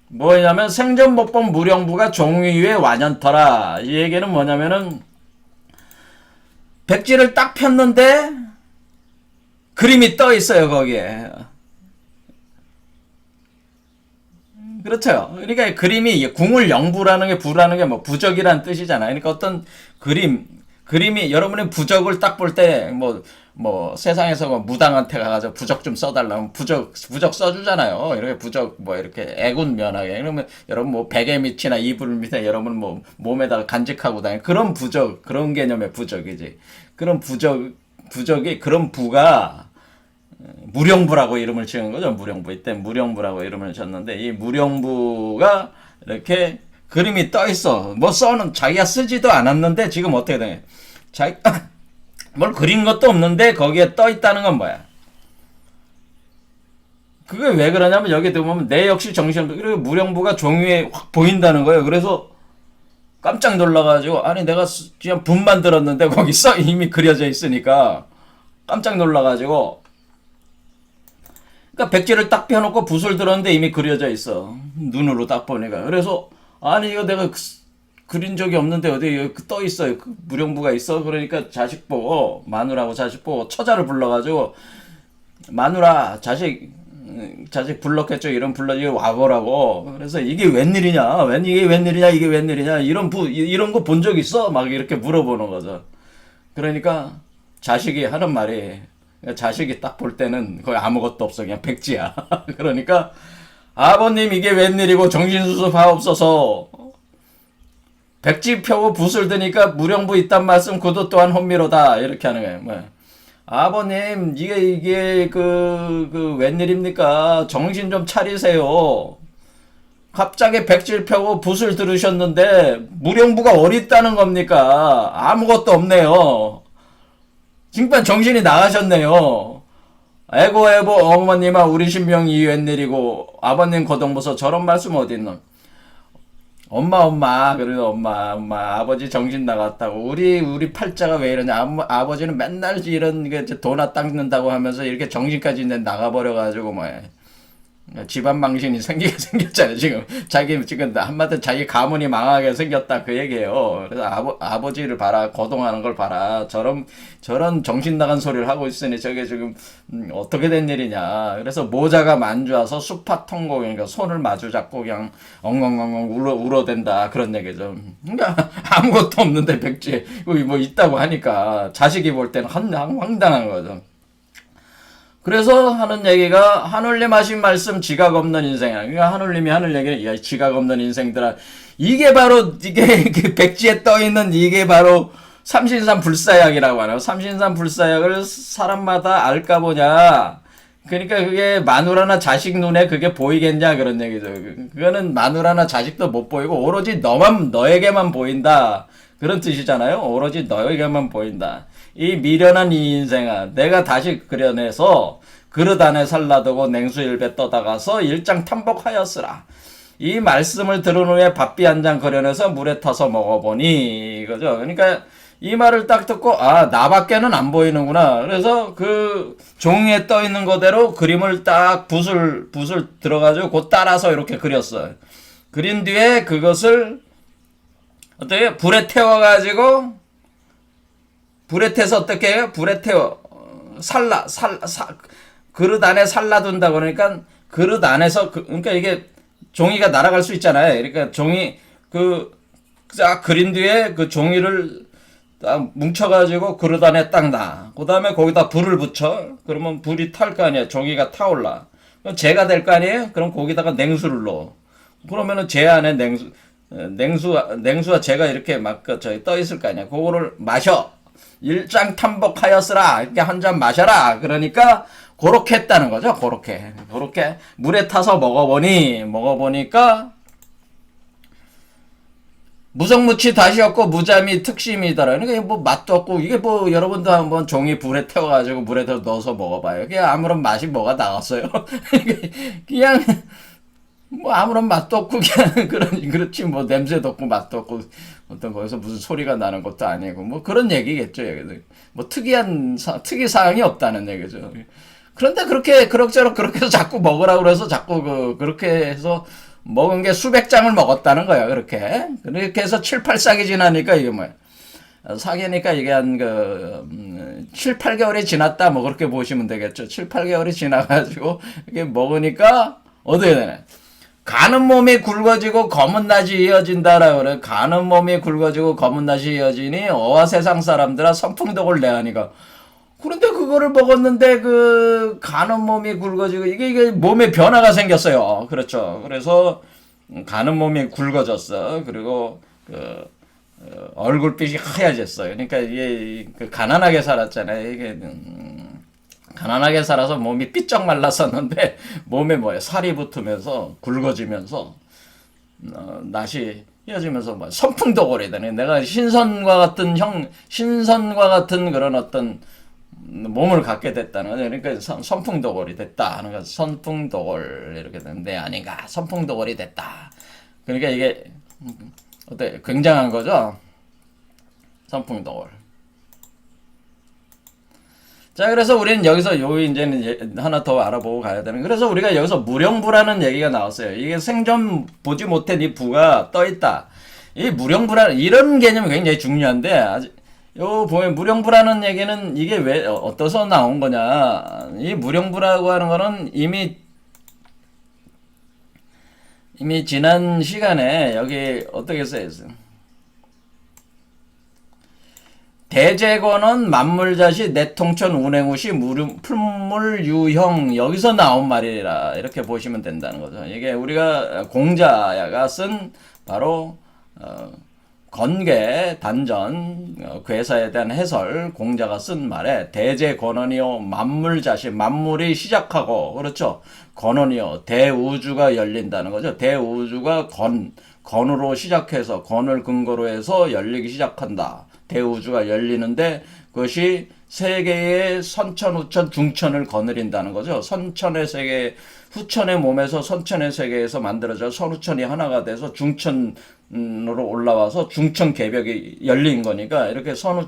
뭐냐면 생전 못 본 무령부가 종위에 완연터라. 이 얘기는 뭐냐면은 백지를 딱 폈는데 그림이 떠 있어요 거기에. 그렇죠. 그러니까 그림이 궁울영부라는 게 부라는 게 뭐 부적이라는 뜻이잖아요. 그러니까 어떤 그림이 여러분의 부적을 딱 볼 때 뭐 세상에서 뭐 무당한테 가가지고 부적 좀 써달라면 부적 써주잖아요. 이렇게 부적 뭐 이렇게 애군 면하게 그러면 여러분 뭐 베개 밑이나 이불 밑에 여러분 뭐 몸에다가 간직하고 다니는 그런 부적 그런 개념의 부적이지. 그런 부적이 그런 부가 무령부라고 이름을 지은 거죠. 무령부. 이때 무령부라고 이름을 졌는데 이 무령부가 이렇게 그림이 떠 있어. 뭐 써는 자기가 쓰지도 않았는데 지금 어떻게 돼? 뭘 그린 것도 없는데 거기에 떠 있다는 건 뭐야? 그게 왜 그러냐면 여기 보면 내 역시 정신 그리고 무령부가 종이에 확 보인다는 거예요. 그래서 깜짝 놀라가지고 아니 내가 그냥 붓만 들었는데 거기 써 이미 그려져 있으니까 깜짝 놀라가지고 그러니까 백지를 딱 펴놓고 붓을 들었는데 이미 그려져 있어. 눈으로 딱 보니까. 그래서 아니 이거 내가 그린 적이 없는데 어디 떠 있어요. 그 무령부가 있어. 그러니까 자식 보고 마누라하고 자식 보고 처자를 불러가지고 마누라 자식 불렀겠죠. 이런 불러지고 와보라고. 그래서 이게 웬일이냐? 이게 웬일이냐? 이런 거 본 적 있어? 막 이렇게 물어보는 거죠. 그러니까 자식이 하는 말이 자식이 딱 볼 때는 거의 아무것도 없어. 그냥 백지야. 그러니까 아버님 이게 웬일이고 정신수습 하옵소서. 백지 펴고 붓을 드니까 무령부 있단 말씀 그도 또한 혼미로다. 이렇게 하는 거예요. 뭐. 아버님 이게 웬일입니까? 정신 좀 차리세요. 갑자기 백지를 펴고 붓을 들으셨는데 무령부가 어디 있다는 겁니까? 아무것도 없네요. 지금 정신이 나가셨네요. 에고 어머님아 우리 신명이 웬일이고 아버님 거동보소 저런 말씀 어딨노? 엄마 그래도 엄마 아버지 정신 나갔다고 우리 팔자가 왜 이러냐 아버지는 맨날 이런 게 도나 닦는다고 하면서 이렇게 정신까지 나가버려가지고 집안 망신이 생겼잖아요. 지금 한마디 자기 가문이 망하게 생겼다 그 얘기예요. 그래서 아버지를 봐라 거동하는 걸 봐라 저런 정신 나간 소리를 하고 있으니 저게 지금 어떻게 된 일이냐. 그래서 모자가 만주와서 수파 통곡 그러니까 손을 마주 잡고 그냥 엉엉엉엉 울어댄다 그런 얘기죠. 그러니까 아무것도 없는데 백지에 뭐 있다고 하니까 자식이 볼 때는 황당한 거죠. 그래서 하는 얘기가 하늘님 하신 말씀 지각 없는 인생이야. 그러니까 하늘님이 하는 얘기는 야 지각 없는 인생들아 이게 바로 그 백지에 떠 있는 이게 바로 삼신산 불사약이라고 하나요. 삼신산 불사약을 사람마다 알까 보냐. 그러니까 그게 마누라나 자식 눈에 그게 보이겠냐 그런 얘기죠. 그거는 마누라나 자식도 못 보이고 오로지 너에게만 보인다. 그런 뜻이잖아요. 오로지 너에게만 보인다. 이 미련한 이 인생아, 내가 다시 그려내서 그릇 안에 살라두고 냉수 일배 떠다가서 일장탄복하였으라. 이 말씀을 들은 후에 밥비 한 장 그려내서 물에 타서 먹어보니 이거죠. 그러니까 이 말을 딱 듣고 나밖에는 안 보이는구나. 그래서 그 종이에 떠 있는 거대로 그림을 딱 붓을 들어가지고 그 따라서 이렇게 그렸어요. 그린 뒤에 그것을 어떻게 불에 태워가지고 불에 태서 어떻게 해요? 불에 태워 그릇 안에 살라둔다 그러니까 그릇 안에서 그러니까 이게 종이가 날아갈 수 있잖아요. 그러니까 종이 쫙 그린 뒤에 그 종이를 딱 뭉쳐가지고 그릇 안에 딱 놔. 그 다음에 거기다 불을 붙여. 그러면 불이 탈 거 아니야. 종이가 타올라. 그럼 재가 될 거 아니에요? 그럼 거기다가 냉수를 넣어. 그러면은 재 안에 냉수와 재가 이렇게 막 떠 있을 거 아니야. 그거를 마셔. 일장탄복하였으라. 이렇게 한 잔 마셔라. 그러니까 그렇게 했다는 거죠. 그렇게 물에 타서 먹어보니까 무성무치 다시 없고 무잠이 특심이더라. 그러니까 뭐 맛도 없고 이게 뭐 여러분도 한번 종이 불에 태워가지고 물에 넣어서 먹어봐요. 그냥 아무런 맛이 뭐가 나왔어요. 그냥 뭐 아무런 맛도 없고 그냥 그렇지 뭐 냄새도 없고 맛도 없고 어떤 거기서 무슨 소리가 나는 것도 아니고 뭐 그런 얘기겠죠. 뭐 특이 사항이 없다는 얘기죠. 그런데 그럭저럭 그렇게 해서 자꾸 먹으라고 그래서 자꾸 그렇게 해서 먹은 게 수백 장을 먹었다는 거야. 그렇게 해서 7, 8싹이 지나니까 이게 뭐야. 사기니까 이게 한 7, 8개월이 지났다 뭐 그렇게 보시면 되겠죠. 7, 8개월이 지나가지고 이게 먹으니까 어떻게 되네. 가는 몸이 굵어지고 검은 낯이 이어진다라 그래. 가는 몸이 굵어지고 검은 낯이 이어지니 어와 세상 사람들아 선풍덕을 내하니까. 그런데 그거를 먹었는데 가는 몸이 굵어지고 이게 몸에 변화가 생겼어요. 그렇죠. 그래서 가는 몸이 굵어졌어. 그리고 얼굴빛이 하얘졌어요. 그러니까 이게 가난하게 살았잖아요. 이게 가난하게 살아서 몸이 삐쩍 말랐었는데 몸에 살이 붙으면서 굵어지면서 낯이 이어지면서 선풍덕을 해야 되네. 내가 신선과 같은 그런 어떤 몸을 갖게 됐다는 거죠. 그러니까 선풍덕월이 됐다 하는 거. 선풍덕월 이렇게 되는데 아닌가. 선풍덕월이 됐다. 그러니까 이게 어때? 굉장한 거죠. 선풍덕월. 자, 그래서 우리는 여기서 이제는 하나 더 알아보고 가야 되는. 그래서 우리가 여기서 무령부라는 얘기가 나왔어요. 이게 생전 보지 못한 이 부가 떠 있다. 이 무령부라는 이런 개념이 굉장히 중요한데 아직. 보면 무령부라는 얘기는 이게 왜 어디서 나온 거냐. 이 무령부라고 하는 거는 이미 지난 시간에 여기 어떻게 써있어요. 대제권은 만물자시 내통천 운행우시 풀물유형 여기서 나온 말이라 이렇게 보시면 된다는 거죠. 이게 우리가 공자가 쓴 바로 건계, 단전, 괴사에 대한 해설, 공자가 쓴 말에 대제권언이요 만물자시, 만물이 시작하고 그렇죠. 권언이요 대우주가 열린다는 거죠. 대우주가 건으로 시작해서 건을 근거로 해서 열리기 시작한다. 대우주가 열리는데 그것이 세계의 선천, 후천, 중천을 거느린다는 거죠. 선천의 세계, 후천의 몸에서 선천의 세계에서 만들어져 선후천이 하나가 돼서 중천으로 올라와서 중천 개벽이 열린 거니까 이렇게 선후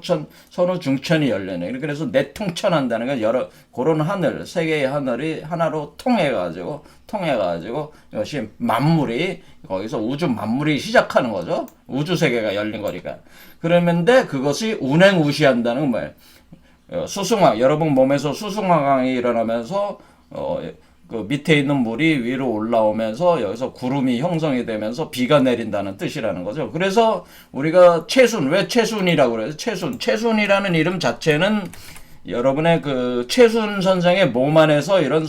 중천이 열리네. 그래서 내통천한다는 건 여러 그런 하늘, 세계의 하늘이 하나로 통해가지고 이것이 만물이 거기서 우주 만물이 시작하는 거죠. 우주 세계가 열린 거니까. 그러는데 그것이 운행우시한다는 건 뭐예요? 수승화, 여러분 몸에서 수승화강이 일어나면서 그 밑에 있는 물이 위로 올라오면서 여기서 구름이 형성이 되면서 비가 내린다는 뜻이라는 거죠. 그래서 우리가 왜 채순이라고 그래요? 채순이라는 이름 자체는 여러분의 그 채순 선생의 몸 안에서 이런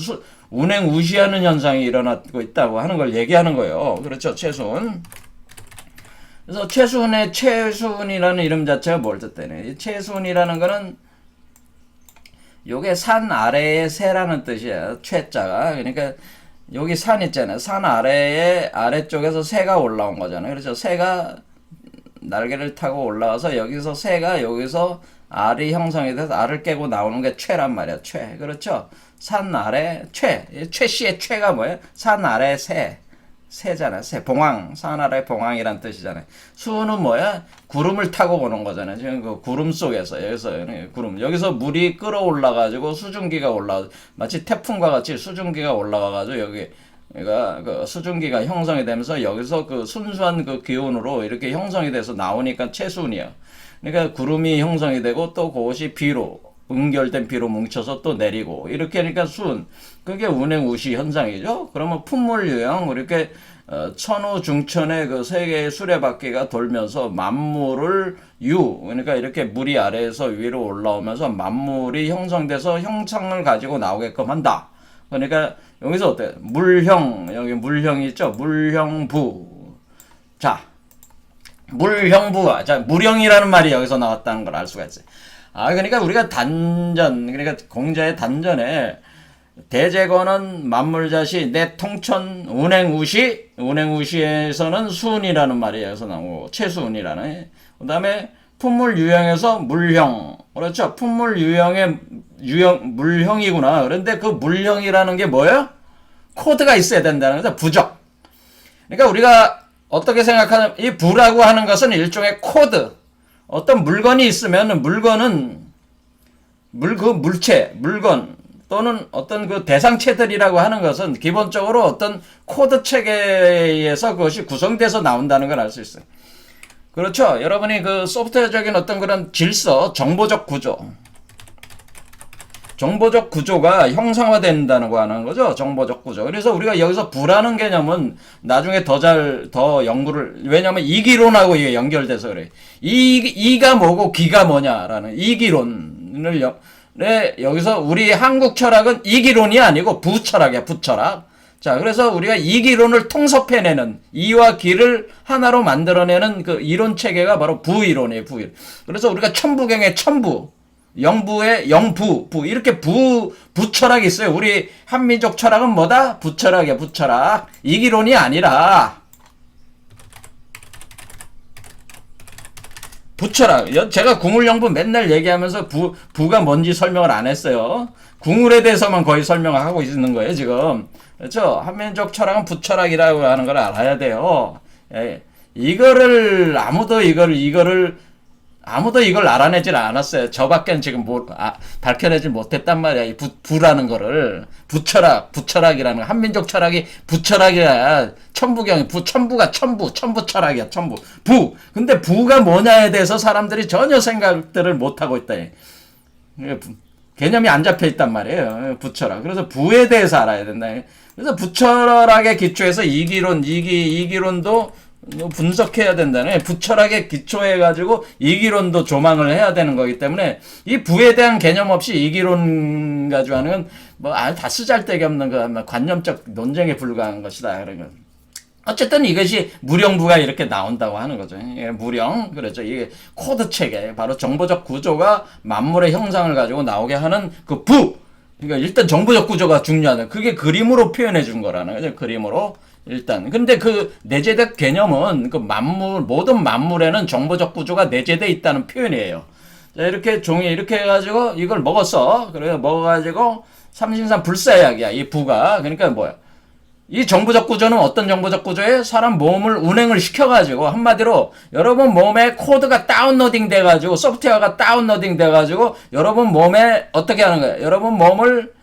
운행우시하는 현상이 일어나고 있다고 하는 걸 얘기하는 거예요. 그렇죠, 채순. 그래서 채순이라는 이름 자체가 뭘 뜻하냐? 채순이라는 거는 요게 산 아래의 새라는 뜻이야. 최자가. 그러니까 여기 산 있잖아요. 산 아래쪽에서 새가 올라온 거잖아요. 그래서 새가 날개를 타고 올라와서 여기서 새가 여기서 알이 형성이 돼서 알을 깨고 나오는 게 최란 말이야. 최. 그렇죠? 산 아래 최. 최씨의 최가 뭐예요? 산 아래 새. 새잖아. 새. 봉황. 산 아래 봉황이란 뜻이잖아요. 수는 뭐야? 구름을 타고 오는 거잖아요. 지금 그 구름 속에서 여기서 구름. 여기서 물이 끌어올라 가지고 수증기가 올라 마치 태풍과 같이 수증기가 올라가 가지고 여기 그러니까 그 수증기가 형성이 되면서 여기서 그 순수한 그 기온으로 이렇게 형성이 돼서 나오니까 채수운이야. 그러니까 구름이 형성이 되고 또 그것이 비로 응결된 비로 뭉쳐서 또 내리고 이렇게 하니까 수운. 그게 운행우시 현상이죠. 그러면 풍물유형 이렇게 천우 중천의 그 세 개의 수레바퀴가 돌면서 만물을 그러니까 이렇게 물이 아래에서 위로 올라오면서 만물이 형성돼서 형상을 가지고 나오게끔 한다. 그러니까 여기서 어때? 물형, 여기 물형이 있죠? 물형부. 자, 물형부. 자, 물형이라는 말이 여기서 나왔다는 걸 알 수가 있어요. 그러니까 우리가 단전, 그러니까 공자의 단전에 대제거는 만물자시 내 통천 운행우시에서는 수운이라는 말이 여기서 나오고 최수운이라는. 그 다음에 품물유형에서 물형. 그렇죠? 품물유형의 물형이구나. 그런데 그 물형이라는 게 뭐예요? 코드가 있어야 된다는 거죠. 부적. 그러니까 우리가 어떻게 생각하는, 이 부라고 하는 것은 일종의 코드. 어떤 물건이 있으면 물건은 물체, 물건 또는 어떤 그 대상체들이라고 하는 것은 기본적으로 어떤 코드 체계에서 그것이 구성돼서 나온다는 걸 알 수 있어요. 그렇죠? 여러분이 그 소프트웨어적인 어떤 그런 질서, 정보적 구조가 형상화된다고 하는 거죠. 정보적 구조. 그래서 우리가 여기서 부라는 개념은 나중에 더 연구를, 왜냐면 이기론하고 이게 연결돼서 그래. 이가 뭐고 기가 뭐냐라는 이기론을 여기서 우리 한국 철학은 이기론이 아니고 부철학이야, 부철학. 자, 그래서 우리가 이기론을 통섭해내는, 이와 기를 하나로 만들어내는 그 이론 체계가 바로 부이론이에요, 부이론. 그래서 우리가 천부경의 천부, 영부의 영부, 이렇게 부철학이 있어요. 우리 한민족 철학은 뭐다? 부철학이야, 부철학. 이기론이 아니라. 부철학. 제가 궁울영부 맨날 얘기하면서 부가 뭔지 설명을 안 했어요. 궁울에 대해서만 거의 설명을 하고 있는 거예요, 지금. 그렇죠? 한민족 철학은 부철학이라고 하는 걸 알아야 돼요. 아무도 이걸 알아내질 않았어요. 저밖엔 지금 밝혀내질 못했단 말이야. 이 부라는 거를. 부철학이라는 거. 한민족 철학이 부철학이야. 천부경이, 천부가 천부 철학이야, 천부. 근데 부가 뭐냐에 대해서 사람들이 전혀 생각들을 못하고 있다. 개념이 안 잡혀 있단 말이에요. 부철학. 그래서 부에 대해서 알아야 된다. 그래서 부철학의 기초에서 이기론도 분석해야 된다네. 부철학에 기초해가지고 이기론도 조망을 해야 되는 거기 때문에 이 부에 대한 개념 없이 이기론 가지고 하는 건 다 쓰잘데기 없는 거, 관념적 논쟁에 불과한 것이다. 그런 거. 어쨌든 이것이 무령부가 이렇게 나온다고 하는 거죠. 무령. 그렇죠. 이게 코드 체계. 바로 정보적 구조가 만물의 형상을 가지고 나오게 하는 그 부. 그러니까 일단 정보적 구조가 중요하다. 그게 그림으로 표현해 준 거라는 거죠. 그림으로. 일단. 근데 그 내재된 개념은 그 모든 만물에는 정보적 구조가 내재되어 있다는 표현이에요. 자, 이렇게 종이 이렇게 해가지고 이걸 먹었어. 그래서 먹어가지고 삼신산 불사약이야. 이 부가. 그러니까 뭐야. 이 정보적 구조는 어떤 정보적 구조에 사람 몸을 운행을 시켜가지고 한마디로 여러분 몸에 코드가 다운로딩 돼가지고 소프트웨어가 다운로딩 돼가지고 여러분 몸에 어떻게 하는 거예요? 여러분 몸을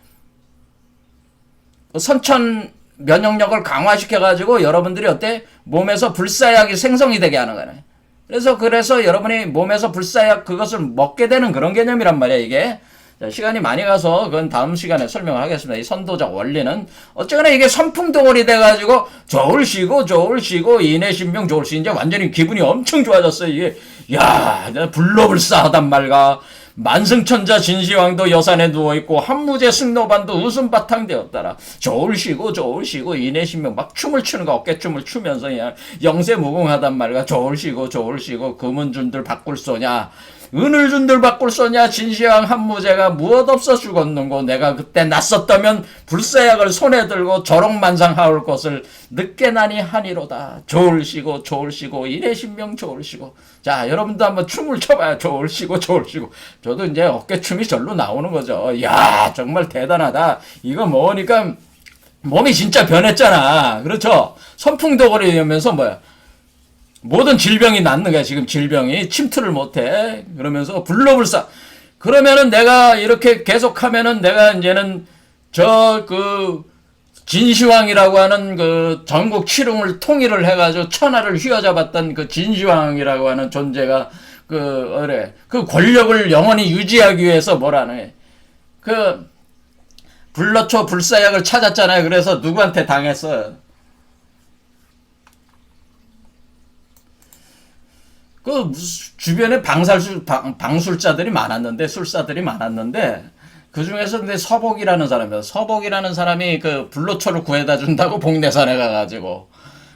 선천 면역력을 강화시켜가지고 여러분들이 어때? 몸에서 불사약이 생성이 되게 하는 거네. 그래서 여러분이 몸에서 불사약 그것을 먹게 되는 그런 개념이란 말이야, 이게. 자, 시간이 많이 가서 그건 다음 시간에 설명을 하겠습니다. 이 선도적 원리는 어쨌거나 이게 선풍덩어리 돼가지고 저울 쉬고 인해신명 저울 쉬 이제 완전히 기분이 엄청 좋아졌어요. 이게 불로불사하단 말가. 만승천자 진시황도 여산에 누워있고 한무제 승노반도 웃음바탕 되었더라. 저울 쉬고 인해신명 막 춤을 추는 거, 어깨춤을 추면서 그냥 영세무궁하단 말가. 저울 쉬고 금은준들 바꿀 쏘냐. 은을 준들 바꿀 쏘냐 진시황 한무제가 무엇 없어 죽었는고 내가 그때 낯섰다면 불사약을 손에 들고 저롱만상하올 것을 늦게 나니 하니로다. 좋을시고 좋을시고 이래신명 좋을시고. 자 여러분도 한번 춤을 춰봐요. 좋을시고 좋을시고. 저도 이제 어깨춤이 절로 나오는 거죠. 야 정말 대단하다. 이거 먹으니까 몸이 진짜 변했잖아. 그렇죠? 선풍덕거리 되면서 뭐야 모든 질병이 낫는 거야. 지금 질병이 침투를 못해. 그러면서 불로불사. 그러면은 내가 이렇게 계속하면은 내가 이제는 저 그 진시황이라고 하는 그 전국 칠흥을 통일을 해가지고 천하를 휘어잡았던 그 진시황이라고 하는 존재가 그 권력을 영원히 유지하기 위해서 뭐라네. 그 불로초 불사약을 찾았잖아요. 그래서 누구한테 당했어? 그 주변에 방술자들이 많았는데 술사들이 많았는데 그 중에서 근데 서복이라는 사람이야. 서복이라는 사람이 그 불로초를 구해다 준다고 복내산에 가가지고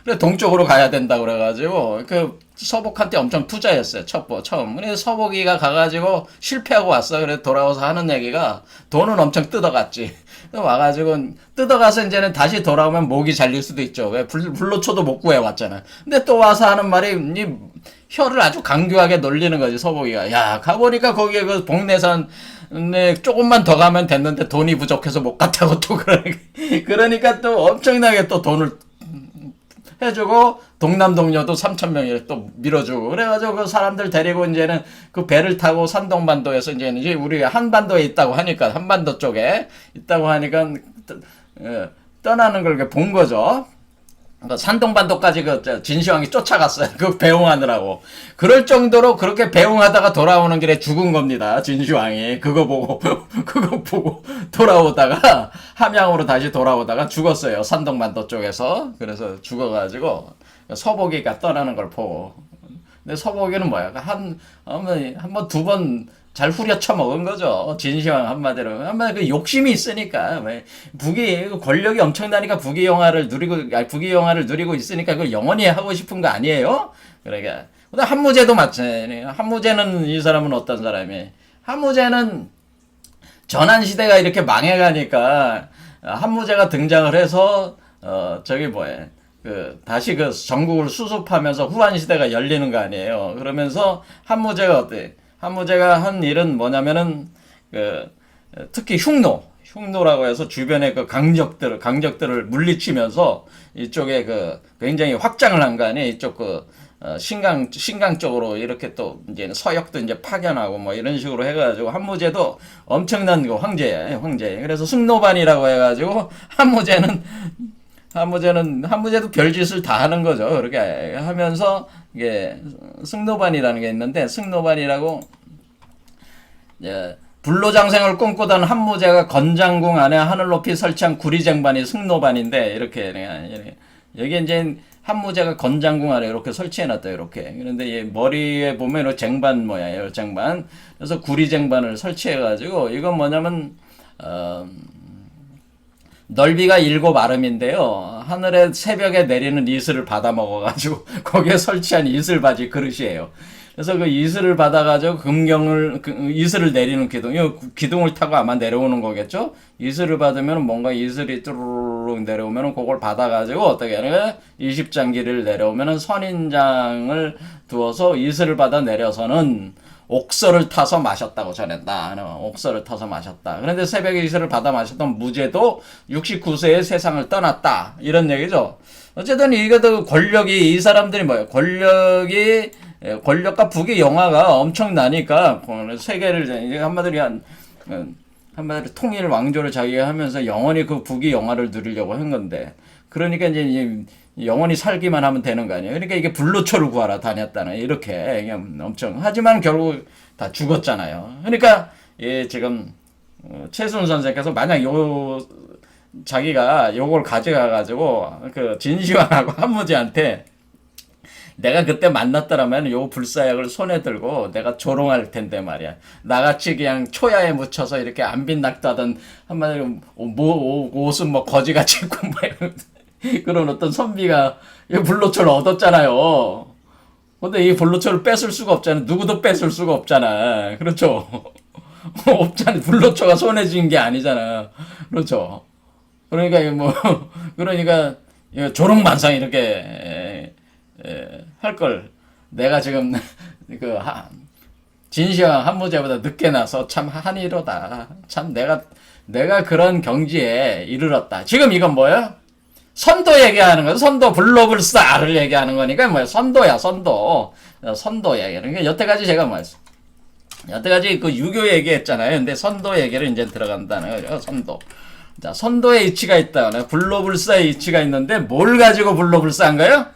그래 동쪽으로 가야 된다 그래가지고 그 서복한테 엄청 투자했어요. 처음. 그래서 서복이가 가가지고 실패하고 왔어. 그래 돌아와서 하는 얘기가 돈은 엄청 뜯어갔지. 와가지고 뜯어가서 이제는 다시 돌아오면 목이 잘릴 수도 있죠. 왜 불로초도 못 구해왔잖아. 근데 또 와서 하는 말이 혀를 아주 강교하게 놀리는 거지 서복이가. 야 가보니까 거기에 그 복내산 조금만 더 가면 됐는데 돈이 부족해서 못 갔다고 또 그러니까 또 엄청나게 또 돈을 해주고 동남동료도 3,000명이 또 밀어주고 그래가지고 그 사람들 데리고 이제는 그 배를 타고 산동반도에서 이제 우리 한반도에 있다고 하니까 한반도 쪽에 있다고 하니까 떠나는 걸 본 거죠. 산동반도까지 그 진시황이 쫓아갔어요. 그 배웅하느라고. 그럴 정도로 그렇게 배웅하다가 돌아오는 길에 죽은 겁니다. 진시황이. 그거 보고 돌아오다가 함양으로 다시 돌아오다가 죽었어요. 산동반도 쪽에서. 그래서 죽어가지고 서복이가 떠나는 걸 보고. 근데 서복이는 뭐야? 한 번, 두 번 잘 후려쳐 먹은 거죠. 진시황 한마디로. 그 욕심이 있으니까. 북이, 한무제가 엄청나니까 북이 영화를 누리고 있으니까 그걸 영원히 하고 싶은 거 아니에요? 그러니까. 한무제도 마찬가지예요. 한무제는 이 사람은 어떤 사람이? 한무제는 전한시대가 이렇게 망해가니까 한무제가 등장을 해서, 다시 그 전국을 수습하면서 후한시대가 열리는 거 아니에요. 그러면서 한무제가 어때? 한무제가 한 일은 뭐냐면은 특히 흉노라고 해서 주변의 그 강적들을 물리치면서 이쪽에 굉장히 확장을 한 거 아니에요. 이쪽 신강 쪽으로 이렇게 또 이제 서역도 이제 파견하고 뭐 이런 식으로 해가지고 한무제도 엄청난 그 황제예요. 그래서 승노반이라고 해가지고 한무제도 별짓을 다 하는 거죠. 그렇게 하면서 이게 승노반이라는 게 있는데 승노반이라고 불로장생을 꿈꾸던 한무제가 건장궁 안에 하늘 높이 설치한 구리쟁반이 승노반인데 이렇게 여기 이제 한무제가 건장궁 안에 이렇게 설치해놨다 이렇게. 그런데 머리에 보면 쟁반 모양이에요. 쟁반. 그래서 구리쟁반을 설치해가지고 이건 뭐냐면 넓이가 7아름인데요. 하늘에 새벽에 내리는 이슬을 받아 먹어가지고 거기에 설치한 이슬바지 그릇이에요. 그래서 그 이슬을 받아가지고 이슬을 내리는 기둥을 타고 아마 내려오는 거겠죠? 이슬을 받으면 뭔가 이슬이 뚜루룩 내려오면 그걸 받아가지고 어떻게 하는 거야? 20장기를 내려오면 선인장을 두어서 이슬을 받아 내려서는 옥설을 타서 마셨다고 전했다. 옥설을 타서 마셨다. 그런데 새벽에 이슬을 받아 마셨던 무제도 69세에 세상을 떠났다. 이런 얘기죠. 어쨌든 이것도 권력이 이 사람들이 뭐예요? 권력과 북의 영화가 엄청나니까 세계를 한마디로 통일 왕조를 자기가 하면서 영원히 그 북의 영화를 누리려고 한 건데 그러니까 이제 영원히 살기만 하면 되는 거 아니에요. 그러니까 이게 불로초를 구하러 다녔다는 이렇게 엄청 하지만 결국 다 죽었잖아요. 그러니까 지금 최순 선생께서 만약 자기가 요걸 가져가 가지고 그 진시황하고 한무제한테 내가 그때 만났더라면 요 불사약을 손에 들고 내가 조롱할 텐데 말이야. 나같이 그냥 초야에 묻혀서 이렇게 안빈낙도 하던 한마디로 옷은 뭐 거지같이 입고 뭐 그런 어떤 선비가 불로초를 얻었잖아요. 근데 이 불로초를 뺏을 수가 없잖아. 누구도 뺏을 수가 없잖아. 그렇죠? 없잖아. 불로초가 손에 쥔 게 아니잖아. 그렇죠? 그러니까 이거 뭐 그러니까 이거 조롱만상 이렇게 할 걸 내가 지금 그 진시황 한무제보다 늦게 나서 참 한이로다. 참 내가 그런 경지에 이르렀다. 지금 이건 뭐예요? 선도 얘기하는 거야. 선도 불로불사를 얘기하는 거니까 뭐야? 선도야, 선도. 선도 얘기하는 게 여태까지 제가 뭐였어? 여태까지 그 유교 얘기했잖아요. 근데 선도 얘기를 이제 들어간다는 거죠. 선도. 자, 선도의 이치가 있다. 불로불사의 이치가 있는데 뭘 가지고 불로불사한 거예요?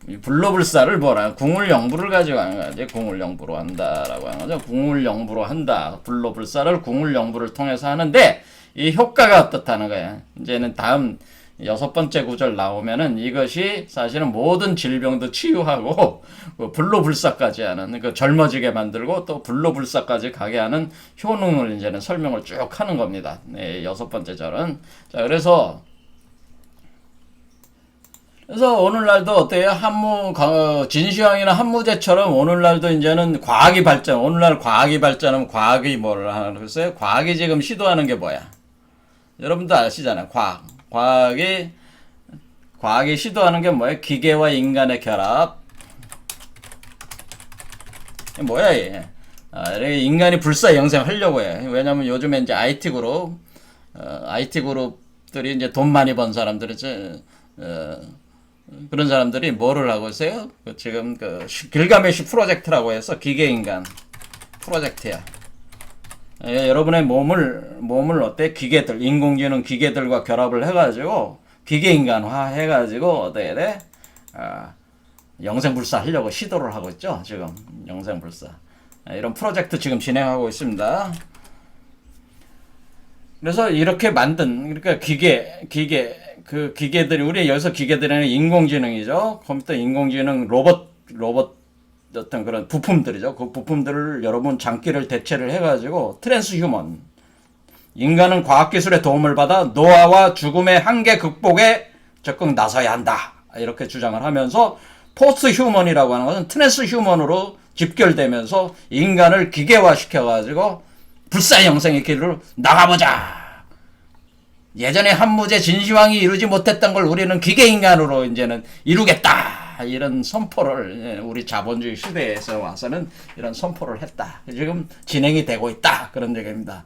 이 불로불사를 뭐라? 궁울영부를 가지고 하는 거지. 궁울영부로 한다라고 하는 거죠. 궁울영부로 한다. 불로불사를 궁울영부를 통해서 하는데 이 효과가 어떻다는 거야. 이제는 다음 6번째 구절 나오면은 이것이 사실은 모든 질병도 치유하고 불로불사까지 하는 그 젊어지게 만들고 또 불로불사까지 가게 하는 효능을 이제는 설명을 쭉 하는 겁니다. 네, 6번째 절은. 자, 그래서 오늘날도 어때요? 진시황이나 한무제처럼 오늘날도 이제는 과학이 발전, 오늘날 과학이 발전하면 과학이 뭐를 하는 거겠어요? 과학이 지금 시도하는 게 뭐야? 여러분도 아시잖아요. 과학이 시도하는 게 뭐예요? 기계와 인간의 결합. 뭐야, 이게? 인간이 불사 영생하려고 해. 왜냐면 요즘에 이제 IT 그룹들이 이제 돈 많이 번 사람들이 그런 사람들이 뭐를 하고 있어요? 지금 길가메시 프로젝트라고 해서 기계인간 프로젝트야. 여러분의 몸을 어때? 인공지능 기계들과 결합을 해가지고 기계인간화 해가지고 어떻게 돼? 영생불사 하려고 시도를 하고 있죠. 지금 영생불사 이런 프로젝트 지금 진행하고 있습니다. 그래서 이렇게 만든 그러니까 그 기계들이 우리 여기서 기계들은 인공지능이죠. 컴퓨터 인공지능 로봇 어떤 그런 부품들이죠. 그 부품들을 여러분 장기를 대체를 해가지고 트랜스휴먼 인간은 과학기술의 도움을 받아 노화와 죽음의 한계 극복에 적극 나서야 한다. 이렇게 주장을 하면서 포스트 휴먼이라고 하는 것은 트랜스휴먼으로 집결되면서 인간을 기계화 시켜가지고 불사 영생의 길로 나가보자. 예전에 한무제 진시황이 이루지 못했던 걸 우리는 기계인간으로 이제는 이루겠다. 이런 선포를 우리 자본주의 시대에서 와서는 이런 선포를 했다. 지금 진행이 되고 있다. 그런 얘기입니다.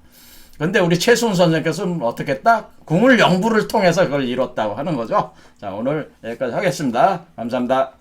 그런데 우리 최순 선생께서는 어떻게 했다? 궁을 영부를 통해서 그걸 이뤘다고 하는 거죠. 자, 오늘 여기까지 하겠습니다. 감사합니다.